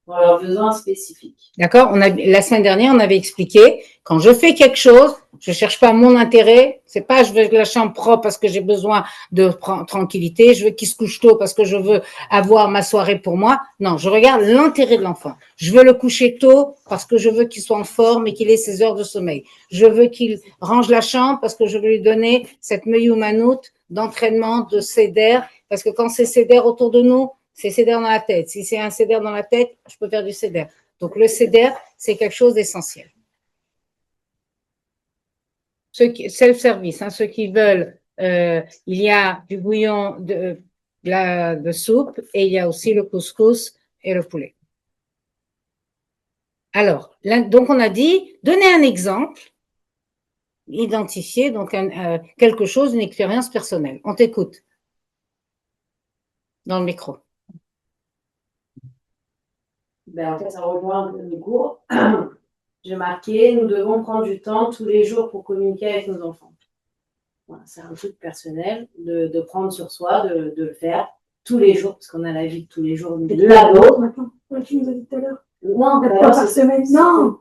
pour leurs besoins spécifiques. D'accord? La semaine dernière, on avait expliqué, quand je fais quelque chose, je ne cherche pas mon intérêt. C'est pas je veux la chambre propre parce que j'ai besoin de tranquillité, je veux qu'il se couche tôt parce que je veux avoir ma soirée pour moi. Non, je regarde l'intérêt de l'enfant. Je veux le coucher tôt parce que je veux qu'il soit en forme et qu'il ait ses heures de sommeil. Je veux qu'il range la chambre parce que je veux lui donner cette meyumanout d'entraînement, de céder, parce que quand c'est céder autour de nous, c'est céder dans la tête. Si c'est un céder dans la tête, je peux faire du céder. Donc le céder, c'est quelque chose d'essentiel. self-service, hein, ceux qui veulent, il y a du bouillon de soupe et il y a aussi le couscous et le poulet. Alors, donc on a dit, donner un exemple, identifier donc quelque chose, une expérience personnelle. On t'écoute dans le micro. Ben, en fait, ça rejoint le cours. J'ai marqué, nous devons prendre du temps tous les jours pour communiquer avec nos enfants. Voilà, c'est un truc personnel de prendre sur soi, de le faire tous les jours, parce qu'on a la vie de tous les jours de l'ado. Attends, tu nous as dit tout à l'heure. Non, 4 fois par semaine. Non,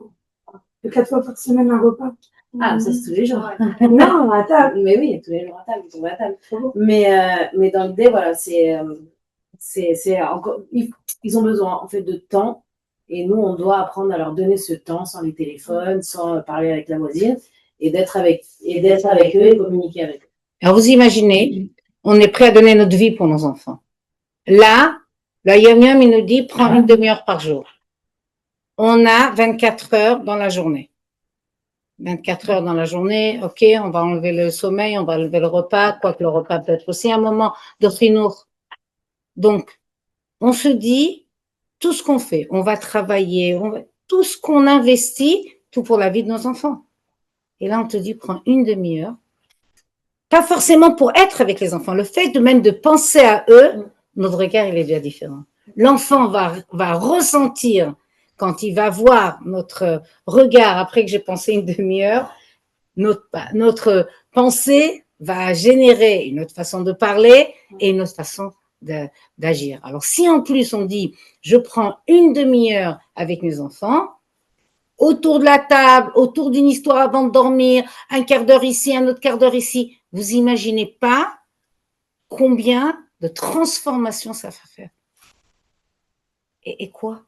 4 fois par semaine un repas. Ah, ça c'est tous les jours. Non, à table. Mais oui, tous les jours à table, ils sont à table. Mais dans l'idée, voilà, c'est encore, ils ont besoin en fait de temps, et nous on doit apprendre à leur donner ce temps sans les téléphones, sans parler avec la voisine, et d'être avec eux et communiquer avec eux. Alors vous imaginez, on est prêt à donner notre vie pour nos enfants. Là, la Yom Yom, il nous dit prends une demi-heure par jour. On a 24 heures dans la journée. 24 heures dans la journée, ok, on va enlever le sommeil, on va enlever le repas, quoique le repas peut être aussi un moment de chinour. Donc, on se dit, tout ce qu'on fait, on va travailler, tout ce qu'on investit, tout pour la vie de nos enfants. Et là, on te dit, prends une demi-heure. Pas forcément pour être avec les enfants. Le fait de même de penser à eux, notre regard, il est déjà différent. L'enfant va ressentir, quand il va voir notre regard, après que j'ai pensé une demi-heure, notre pensée va générer une autre façon de parler et une autre façon d'agir. Alors, si en plus on dit, je prends une demi-heure avec mes enfants, autour de la table, autour d'une histoire avant de dormir, un quart d'heure ici, un autre quart d'heure ici, vous imaginez pas combien de transformations ça va faire. Et quoi?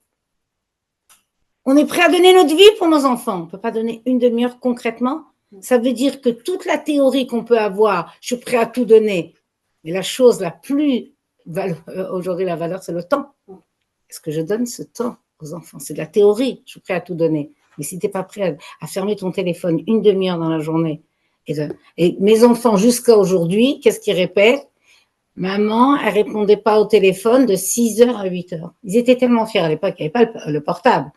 On est prêt à donner notre vie pour nos enfants. On ne peut pas donner une demi-heure concrètement. Ça veut dire que toute la théorie qu'on peut avoir, je suis prêt à tout donner. Mais la chose la plus aujourd'hui, la valeur, c'est le temps. Est-ce que je donne ce temps aux enfants? C'est de la théorie. Je suis prêt à tout donner. Mais si tu n'es pas prêt à fermer ton téléphone une demi-heure dans la journée, et mes enfants, jusqu'à aujourd'hui, qu'est-ce qu'ils répètent? Maman, elle répondait pas au téléphone de 6h à 8h. Ils étaient tellement fiers à l'époque, il n'y avait pas le portable.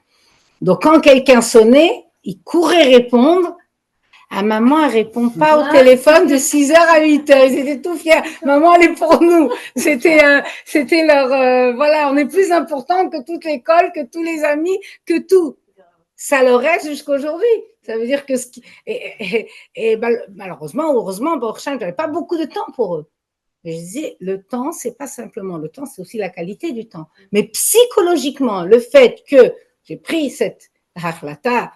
Donc, quand quelqu'un sonnait, ils couraient répondre. Ah, maman, elle répond pas au téléphone de 6h à 8h. Ils étaient tout fiers. Maman, elle est pour nous. C'était leur, voilà, on est plus important que toute l'école, que tous les amis, que tout. Ça leur reste jusqu'aujourd'hui. Ça veut dire que malheureusement, heureusement, Borchamp, j'avais pas beaucoup de temps pour eux. Mais je disais, le temps, c'est pas simplement le temps, c'est aussi la qualité du temps. Mais psychologiquement, le fait que j'ai pris cette harlata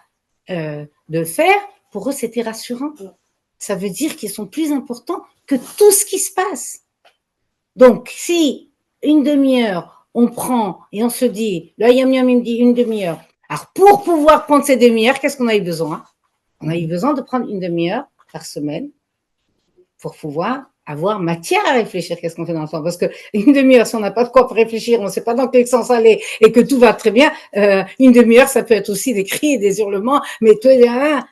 de faire, pour eux, c'était rassurant. Ça veut dire qu'ils sont plus importants que tout ce qui se passe. Donc, si une demi-heure, on prend et on se dit, le Yom Yom, il me dit une demi-heure. Alors, pour pouvoir prendre ces demi-heures, qu'est-ce qu'on a eu besoin? On a eu besoin de prendre une demi-heure par semaine pour pouvoir avoir matière à réfléchir. Qu'est-ce qu'on fait dans le temps? Parce qu'une demi-heure, si on n'a pas de quoi pour réfléchir, on ne sait pas dans quel sens aller et que tout va très bien, une demi-heure, ça peut être aussi des cris, des hurlements, mais tout est là.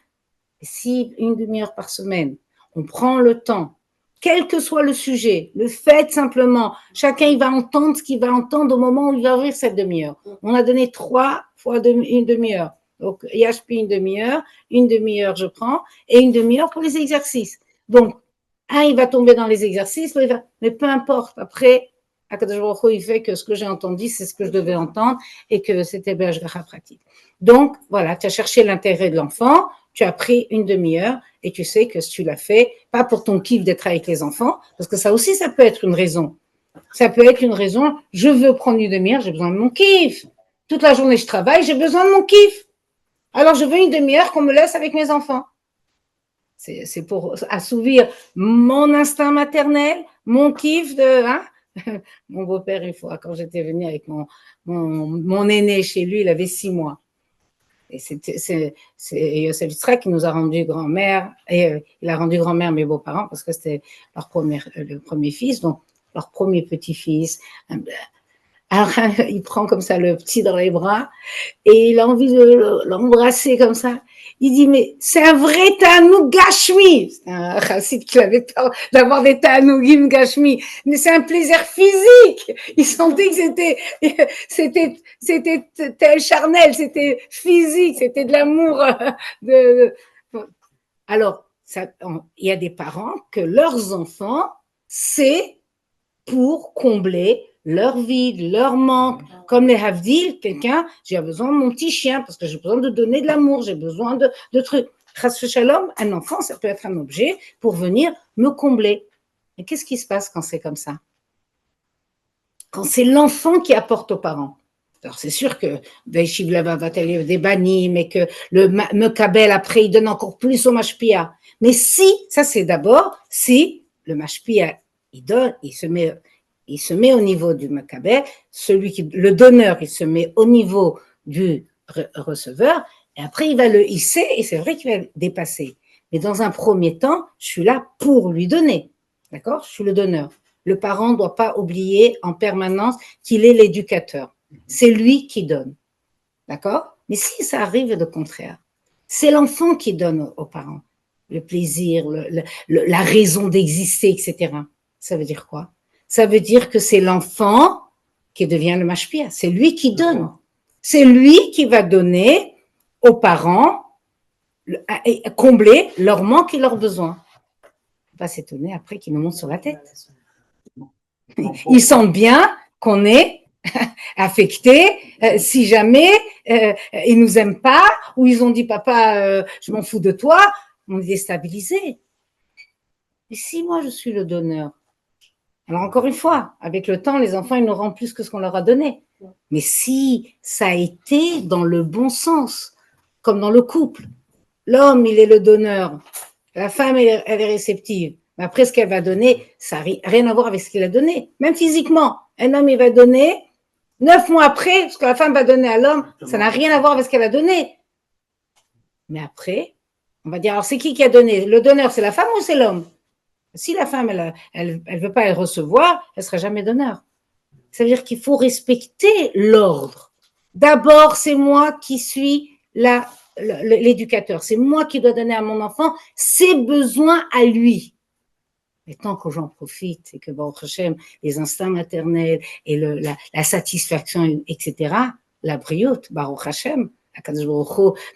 Si une demi-heure par semaine, on prend le temps, quel que soit le sujet, le fait simplement, chacun il va entendre ce qu'il va entendre au moment où il va ouvrir cette demi-heure. On a donné 3 fois une demi-heure. Donc, IHP une demi-heure je prends, et une demi-heure pour les exercices. Donc, il va tomber dans les exercices, mais peu importe. Après, Akadosh Baruch Hu, il fait que ce que j'ai entendu, c'est ce que je devais entendre, et que c'était B'Hashgacha pratique. Donc, voilà, tu as cherché l'intérêt de l'enfant, tu as pris une demi-heure, et tu sais que si tu l'as fait, pas pour ton kiff d'être avec les enfants, parce que ça aussi, ça peut être une raison. Ça peut être une raison, je veux prendre une demi-heure, j'ai besoin de mon kiff. Toute la journée, je travaille, j'ai besoin de mon kiff. Alors, je veux une demi-heure qu'on me laisse avec mes enfants. C'est pour assouvir mon instinct maternel, mon kiff mon beau-père, une fois, quand j'étais venue avec mon aîné chez lui, il avait 6 mois. Et c'est Yosef Yitzhak qui nous a rendu grand-mère, et il a rendu grand-mère mes beaux-parents, parce que c'était le premier fils, donc leur premier petit-fils. Alors, il prend comme ça le petit dans les bras, et il a envie de l'embrasser comme ça. Il dit, mais c'est un vrai Ta'anoug Gashmi. C'est un chassid qui avait peur d'avoir des Ta'anougim Gashmi. Mais c'est un plaisir physique. Il sentait que c'était tel charnel, c'était physique, c'était de l'amour. Alors, il y a des parents que leurs enfants, c'est pour combler leur vide, leur manque. Comme les Havdil, quelqu'un, j'ai besoin de mon petit chien parce que j'ai besoin de donner de l'amour, j'ai besoin de trucs. Chas Shalom, un enfant, ça peut être un objet pour venir me combler. Mais qu'est-ce qui se passe quand c'est comme ça? Quand c'est l'enfant qui apporte aux parents. Alors c'est sûr que Veishiv Lava va des bannis, mais que le Mekabel après il donne encore plus au Mashpia. Mais si, ça c'est d'abord, si le Mashpia il donne, il se met au niveau du Mekabel, le donneur il se met au niveau du receveur, et après il va le hisser, et c'est vrai qu'il va dépasser. Mais dans un premier temps, je suis là pour lui donner. D'accord? Je suis le donneur. Le parent ne doit pas oublier en permanence qu'il est l'éducateur. C'est lui qui donne. D'accord? Mais si ça arrive de contraire, c'est l'enfant qui donne aux parents le plaisir, la raison d'exister, etc. Ça veut dire quoi? Ça veut dire que c'est l'enfant qui devient le mashpia. C'est lui qui donne. C'est lui qui va donner aux parents, combler leur manque et leurs besoins. On va s'étonner après qu'ils nous montent sur la tête. Ils sentent bien qu'on est affecté, si jamais ils nous aiment pas, ou ils ont dit papa, je m'en fous de toi, on est déstabilisé. Et si moi je suis le donneur, alors encore une fois, avec le temps, les enfants ils n'auront plus que ce qu'on leur a donné. Mais si ça a été dans le bon sens, comme dans le couple, l'homme il est le donneur, la femme elle est réceptive. Mais après ce qu'elle va donner, ça n'a rien à voir avec ce qu'il a donné. Même physiquement, un homme il va donner 9 mois après, ce que la femme va donner à l'homme, ça n'a rien à voir avec ce qu'elle a donné. Mais après, on va dire, alors c'est qui a donné? Le donneur, c'est la femme ou c'est l'homme? Si la femme, elle veut pas le recevoir, elle sera jamais donneur. Ça veut dire qu'il faut respecter l'ordre. D'abord, c'est moi qui suis l'éducateur. C'est moi qui dois donner à mon enfant ses besoins à lui. Mais tant que j'en profite et que Baruch Hashem, les instincts maternels et la satisfaction, etc., la brioute, Baruch Hashem,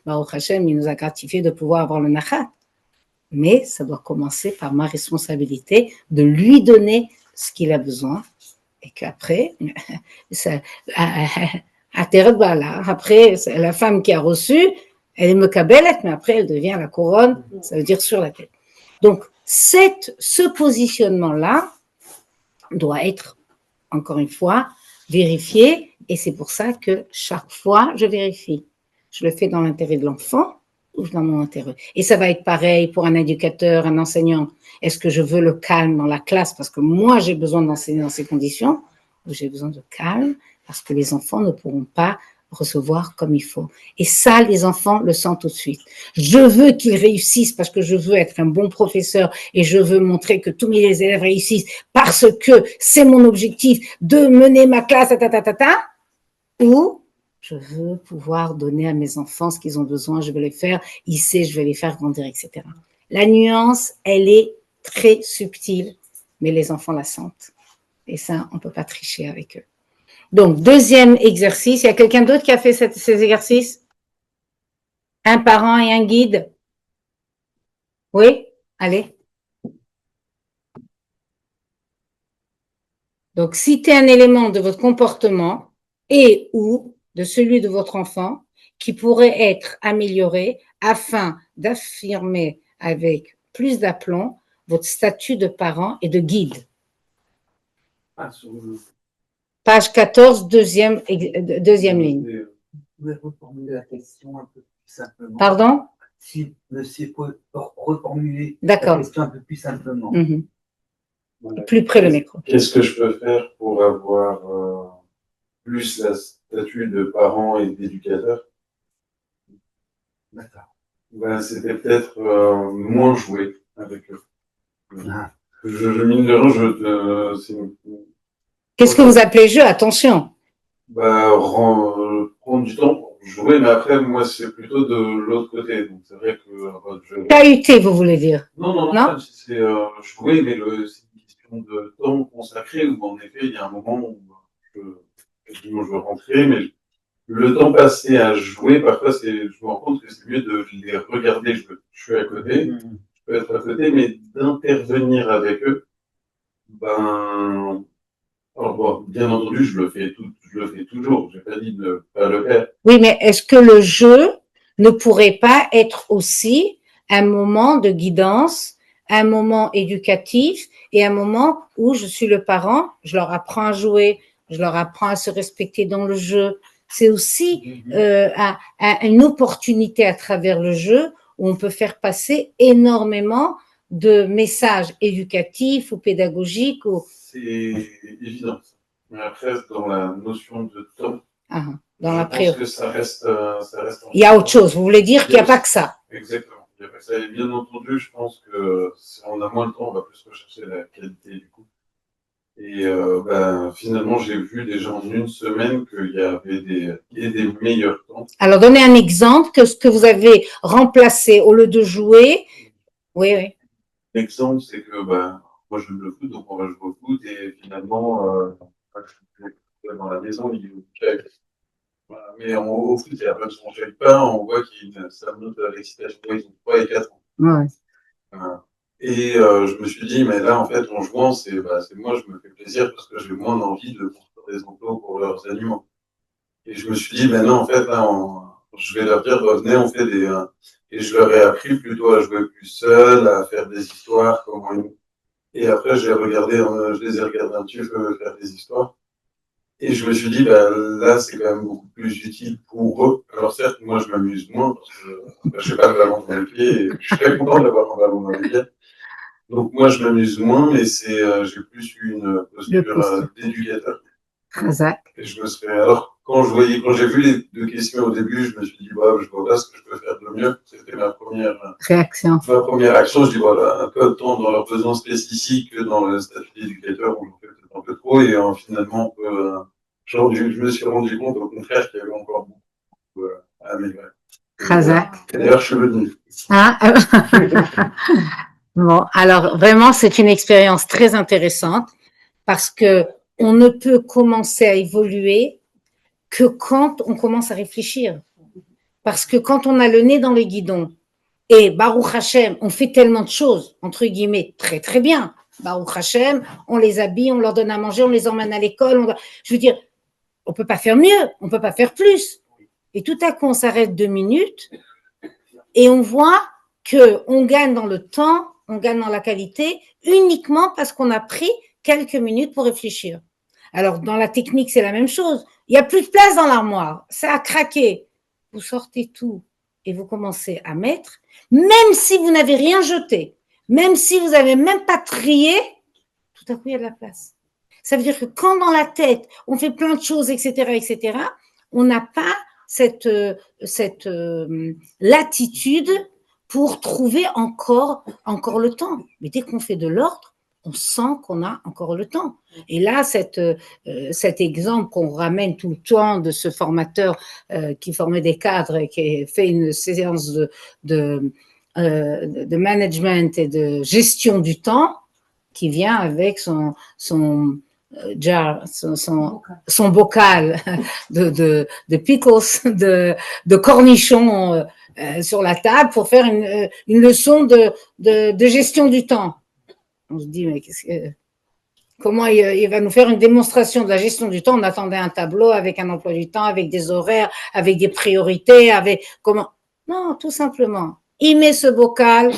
Baruch Hashem, il nous a gratifié de pouvoir avoir le nachat. Mais ça doit commencer par ma responsabilité de lui donner ce qu'il a besoin et qu'après, après, la femme qui a reçu, elle est mekabelette, mais après, elle devient la couronne, ça veut dire sur la tête. Donc, ce positionnement-là doit être, encore une fois, vérifié, et c'est pour ça que chaque fois, je vérifie. Je le fais dans l'intérêt de l'enfant ou dans mon intérêt. Et ça va être pareil pour un éducateur, un enseignant. Est-ce que je veux le calme dans la classe parce que moi, j'ai besoin d'enseigner dans ces conditions, ou j'ai besoin de calme parce que les enfants ne pourront pas recevoir comme il faut. Et ça, les enfants le sentent tout de suite. Je veux qu'ils réussissent parce que je veux être un bon professeur et je veux montrer que tous mes élèves réussissent parce que c'est mon objectif de mener ma classe, ou je veux pouvoir donner à mes enfants ce qu'ils ont besoin, je vais les faire hisser, je vais les faire grandir, etc. La nuance, elle est très subtile, mais les enfants la sentent. Et ça, on ne peut pas tricher avec eux. Donc, deuxième exercice. Il y a quelqu'un d'autre qui a fait ces exercices? Un parent et un guide? Oui? Allez. Donc, citez un élément de votre comportement et ou de celui de votre enfant qui pourrait être amélioré afin d'affirmer avec plus d'aplomb votre statut de parent et de guide. Page 14, deuxième ligne. Vous pouvez reformuler la question un peu plus simplement. Pardon? Si monsieur peut reformuler la question un peu plus simplement. Mm-hmm. Voilà. Plus près le micro. Qu'est-ce que je peux faire pour avoir plus la statut de parent et d'éducateur? D'accord. Ben, c'était peut-être moins jouer avec eux. Ah. Mine de rien, Qu'est-ce que vous appelez jeu? Attention. Bah, prendre du temps pour jouer, mais après, moi, c'est plutôt de l'autre côté. Donc, c'est vrai que Chahuté, vous voulez dire? Non, c'est jouer, mais c'est une question de temps consacré où, en effet, il y a un moment où je veux rentrer, mais le temps passé à jouer, parfois, je me rends compte que c'est mieux de les regarder. Je suis à côté, je peux être à côté, mais d'intervenir avec eux, ben, alors bon, bien entendu, je le fais toujours. J'ai pas dit de ne pas le faire. Oui, mais est-ce que le jeu ne pourrait pas être aussi un moment de guidance, un moment éducatif et un moment où je suis le parent, je leur apprends à jouer, je leur apprends à se respecter dans le jeu. C'est aussi une opportunité à travers le jeu où on peut faire passer énormément de messages éducatifs ou pédagogiques. C'est évident. Mais après, dans la notion de temps, dans la pense que ça reste. Il y a autre chose. Vous voulez dire qu'il n'y a pas que ça. Exactement. Il y a pas que ça. Et bien entendu, je pense que si on a moins de temps, on va plus rechercher la qualité du coup. Et finalement, j'ai vu déjà en une semaine qu'il y avait des meilleurs temps. Alors, donnez un exemple que ce que vous avez remplacé au lieu de jouer. Oui. L'exemple, c'est que moi, j'aime le foot, donc on va jouer au foot et finalement, dans la maison, il y a voilà. Mais au foot, il y a pas de son pas, on voit ça monte à l'excitation, ils ont 3 et 4 ans. Ouais. Et je me suis dit, mais là, en fait, en jouant, c'est moi, je me fais plaisir parce que j'ai moins envie de construire des enclos pour leurs animaux. Et je me suis dit, maintenant, en fait, là, je vais leur dire, venez, on fait et je leur ai appris plutôt à jouer plus seul, à faire des histoires, et après, je les ai regardés un petit peu faire des histoires. Et je me suis dit, là, c'est quand même beaucoup plus utile pour eux. Alors certes, moi, je m'amuse moins parce que je n'ai pas de ballon dans les pieds et je suis très content d'avoir un ballon dans les pieds. Donc moi, je m'amuse moins, mais j'ai plus une posture d'éducateur. Exact. Et alors, quand j'ai vu les 2 questions au début, je me suis dit, je vois pas ce que je peux faire de mieux. C'était ma première réaction. Ma première action, je dis, voilà, un peu tant dans leurs besoins spécifiques que dans le statut d'éducateur, où j'en fais peut-être un peu trop, et finalement, je me suis rendu compte, au contraire, qu'il y avait encore beaucoup à améliorer. Et d'ailleurs, je suis venu. Bon, alors vraiment, c'est une expérience très intéressante parce que on ne peut commencer à évoluer que quand on commence à réfléchir. Parce que quand on a le nez dans le guidon, et Baruch Hashem, on fait tellement de choses, entre guillemets, très très bien. Baruch Hashem, on les habille, on leur donne à manger, on les emmène à l'école. Je veux dire, on peut pas faire mieux, on peut pas faire plus. Et tout à coup, on s'arrête 2 minutes et on voit qu'on gagne dans le temps, on gagne dans la qualité, uniquement parce qu'on a pris quelques minutes pour réfléchir. Alors, dans la technique, c'est la même chose. Il n'y a plus de place dans l'armoire, ça a craqué. Vous sortez tout et vous commencez à mettre, même si vous n'avez rien jeté, même si vous n'avez même pas trié, tout à coup, il y a de la place. Ça veut dire que quand dans la tête, on fait plein de choses, etc., on n'a pas cette latitude pour trouver encore le temps. Mais dès qu'on fait de l'ordre, on sent qu'on a encore le temps. Et là, cet exemple qu'on ramène tout le temps de ce formateur qui formait des cadres et qui fait une séance de management et de gestion du temps, qui vient avec son bocal de pickles, de cornichons sur la table pour faire une leçon de gestion du temps. On se dit, mais comment il va nous faire une démonstration de la gestion du temps? On attendait un tableau avec un emploi du temps, avec des horaires, avec des priorités, Non, tout simplement. Il met ce bocal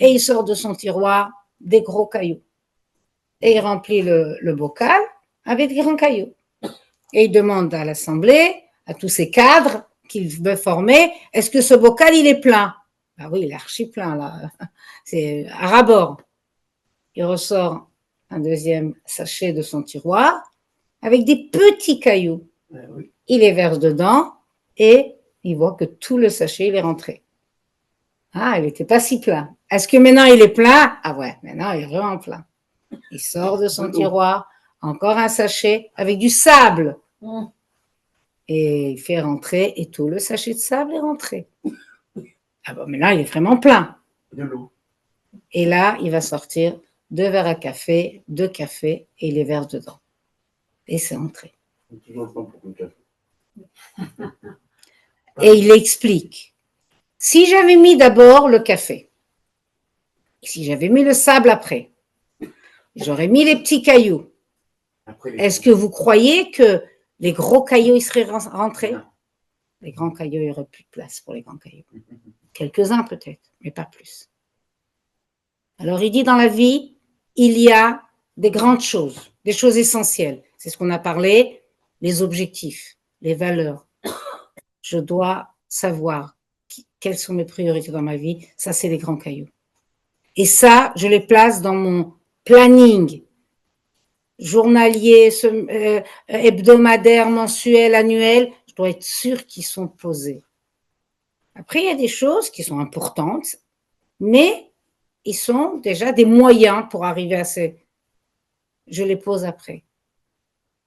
et il sort de son tiroir des gros cailloux. Et il remplit le bocal avec des grands cailloux. Et il demande à l'assemblée, à tous ces cadres qu'il veut former, est-ce que ce bocal, il est plein? Ah oui, il est archi plein, là. C'est à ras-bord. Il ressort un deuxième sachet de son tiroir avec des petits cailloux. Il les verse dedans et il voit que tout le sachet, il est rentré. Ah, il n'était pas si plein. Est-ce que maintenant il est plein? Ah ouais, maintenant il est vraiment plein. Il sort de son tiroir, encore un sachet avec du sable. Et il fait rentrer et tout le sachet de sable est rentré. Ah bon, mais là, il est vraiment plein. De l'eau. Et là, il va sortir 2 verres à café, 2 cafés et les verres dedans. Et c'est entré. Et il explique. Si j'avais mis d'abord le café, si j'avais mis le sable après, j'aurais mis les petits cailloux. Est-ce que vous croyez que les gros cailloux ils seraient rentrés? Les grands cailloux, il n'y aurait plus de place pour les grands cailloux. Quelques-uns peut-être, mais pas plus. Alors il dit dans la vie, il y a des grandes choses, des choses essentielles. C'est ce qu'on a parlé, les objectifs, les valeurs. Je dois savoir quelles sont mes priorités dans ma vie. Ça, c'est les grands cailloux. Et ça, je les place dans mon planning journalier, hebdomadaire, mensuel, annuel. Je dois être sûre qu'ils sont posés. Après, il y a des choses qui sont importantes, mais ils sont déjà des moyens pour arriver à ces... Je les pose après.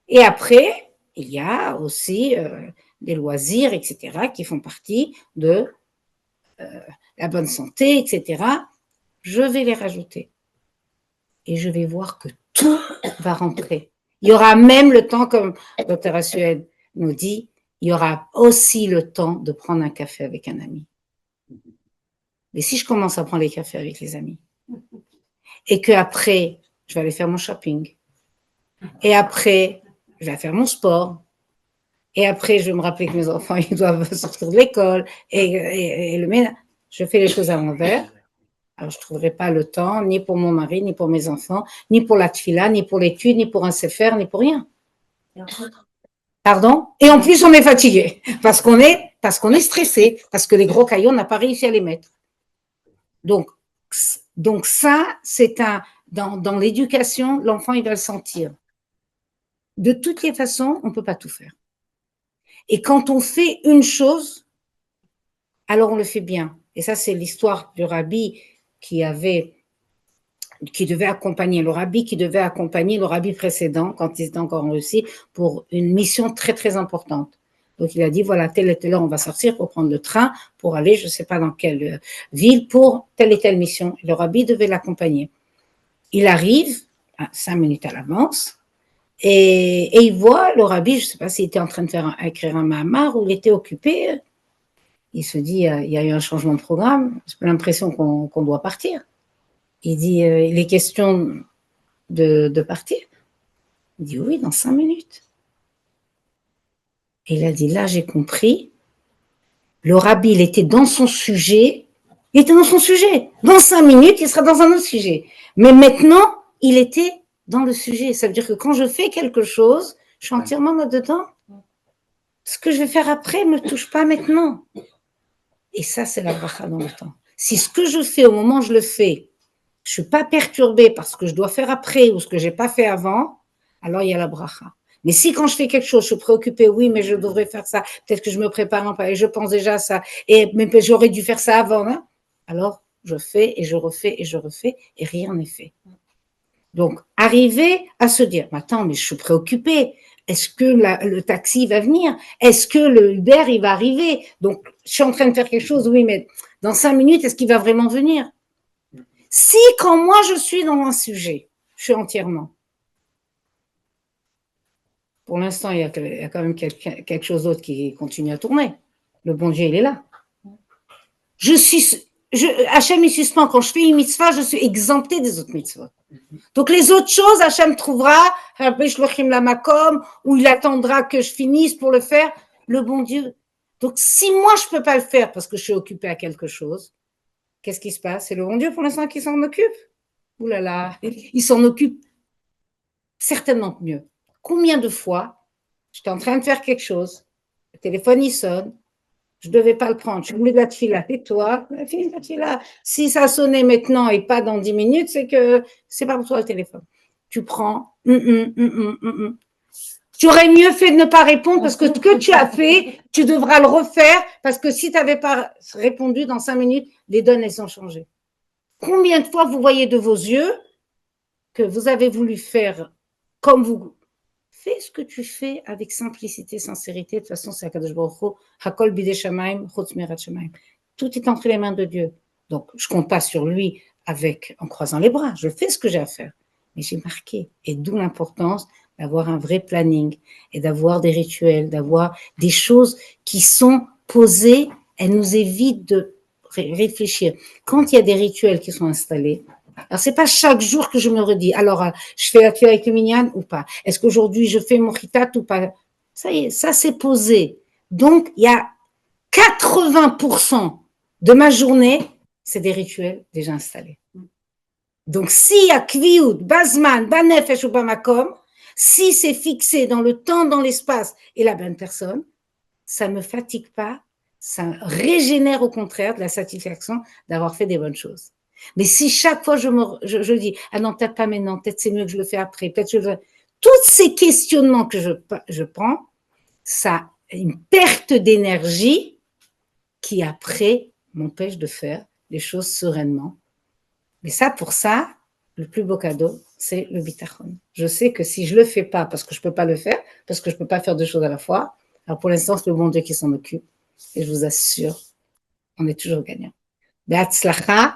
Et après, il y a aussi des loisirs, etc., qui font partie de la bonne santé, etc. Je vais les rajouter. Et je vais voir que tout va rentrer. Il y aura même le temps, comme Dr. Assued nous dit, il y aura aussi le temps de prendre un café avec un ami. Mais si je commence à prendre les cafés avec les amis, et qu'après, je vais aller faire mon shopping, et après, je vais faire mon sport, et après, je vais me rappeler que mes enfants, ils doivent sortir de l'école, et le ménage, je fais les choses à l'envers. Alors, je ne trouverai pas le temps, ni pour mon mari, ni pour mes enfants, ni pour la tfila, ni pour l'étude, ni pour un sefer, ni pour rien. Pardon? Et en plus, on est fatigué, parce qu'on est stressé, parce que les gros cailloux, on n'a pas réussi à les mettre. Donc ça, c'est dans l'éducation, l'enfant, il va le sentir. De toutes les façons, on ne peut pas tout faire. Et quand on fait une chose, alors on le fait bien. Et ça, c'est l'histoire du rabbi qui devait accompagner le rabbi précédent, quand il était encore en Russie, pour une mission très, très importante. Donc, il a dit, voilà, telle et telle heure, on va sortir pour prendre le train, pour aller, je ne sais pas dans quelle ville, pour telle et telle mission. Et le rabbi devait l'accompagner. Il arrive, 5 minutes à l'avance, et il voit le rabbi, je ne sais pas s'il était en train de écrire un mahamar ou il était occupé. Il se dit, il y a eu un changement de programme, j'ai l'impression qu'on doit partir. Il dit, il est question de partir. Il dit, oui, dans 5 minutes. Et il a dit, là, j'ai compris. Le rabbi, il était dans son sujet. Il était dans son sujet. Dans 5 minutes, il sera dans un autre sujet. Mais maintenant, il était dans le sujet. Ça veut dire que quand je fais quelque chose, je suis entièrement là-dedans. Ce que je vais faire après ne me touche pas maintenant. Et ça, c'est la bracha dans le temps. Si ce que je fais, au moment où je le fais, je ne suis pas perturbée par ce que je dois faire après ou ce que je n'ai pas fait avant, alors il y a la bracha. Mais si quand je fais quelque chose, je suis préoccupée, oui, mais je devrais faire ça, peut-être que je me prépare et je pense déjà à ça, mais j'aurais dû faire ça avant, hein, alors je fais et je refais et rien n'est fait. Donc, arriver à se dire, attends, mais je suis préoccupée, est-ce que le taxi va venir? Est-ce que le Uber, il va arriver? Donc, je suis en train de faire quelque chose, oui, mais dans 5 minutes, est-ce qu'il va vraiment venir? Si, quand moi, je suis dans un sujet, je suis entièrement. Pour l'instant, il y a quand même quelque chose d'autre qui continue à tourner. Le bon Dieu, il est là. Hachem, il suspend. Quand je fais une mitzvah, je suis exemptée des autres mitzvot. Donc, les autres choses, Hachem trouvera, ou il attendra que je finisse pour le faire. Le bon Dieu. Donc, si moi, je ne peux pas le faire parce que je suis occupée à quelque chose, qu'est-ce qui se passe? C'est le bon Dieu pour l'instant qui s'en occupe. Ouh là là, il s'en occupe certainement mieux. Combien de fois j'étais en train de faire quelque chose, le téléphone il sonne, je ne devais pas le prendre, je suis voulu de la tefila, et toi, la tefila, si ça sonnait maintenant et pas dans 10 minutes, c'est que c'est pas pour toi le téléphone. Tu prends, Tu aurais mieux fait de ne pas répondre parce que ce que tu as fait, tu devras le refaire parce que si tu n'avais pas répondu dans 5 minutes, les données elles ont changé. Combien de fois vous voyez de vos yeux que vous avez voulu faire comme vous fais ce que tu fais avec simplicité, sincérité. De toute façon, c'est Akadosh Baruch Hu, Hakol bidei shamayim, chutz mirat shamayim. Tout est entre les mains de Dieu. Donc, je compte pas sur lui en croisant les bras. Je fais ce que j'ai à faire. Mais j'ai marqué. Et d'où l'importance d'avoir un vrai planning et d'avoir des rituels, d'avoir des choses qui sont posées. Elles nous évitent de réfléchir. Quand il y a des rituels qui sont installés, alors c'est pas chaque jour que je me redis, alors je fais la tuile avec le minyan ou pas? Est-ce qu'aujourd'hui je fais mon chitat ou pas? Ça y est, ça c'est posé. Donc il y a 80% de ma journée, c'est des rituels déjà installés. Donc s'il y a kviyut, bazman, banefesh ou bamakom, si c'est fixé dans le temps, dans l'espace et la bonne personne, ça me fatigue pas, ça régénère au contraire de la satisfaction d'avoir fait des bonnes choses. Mais si chaque fois je dis, ah non, peut-être pas maintenant, peut-être c'est mieux que je le fais après, peut-être tous ces questionnements que je prends, ça a une perte d'énergie qui après m'empêche de faire les choses sereinement. Mais ça, pour ça, le plus beau cadeau, c'est le bitachon. Je sais que si je le fais pas, parce que je peux pas le faire, parce que je peux pas faire deux choses à la fois, alors pour l'instant, c'est le bon Dieu qui s'en occupe. Et je vous assure, on est toujours gagnant. Be'atzlacha.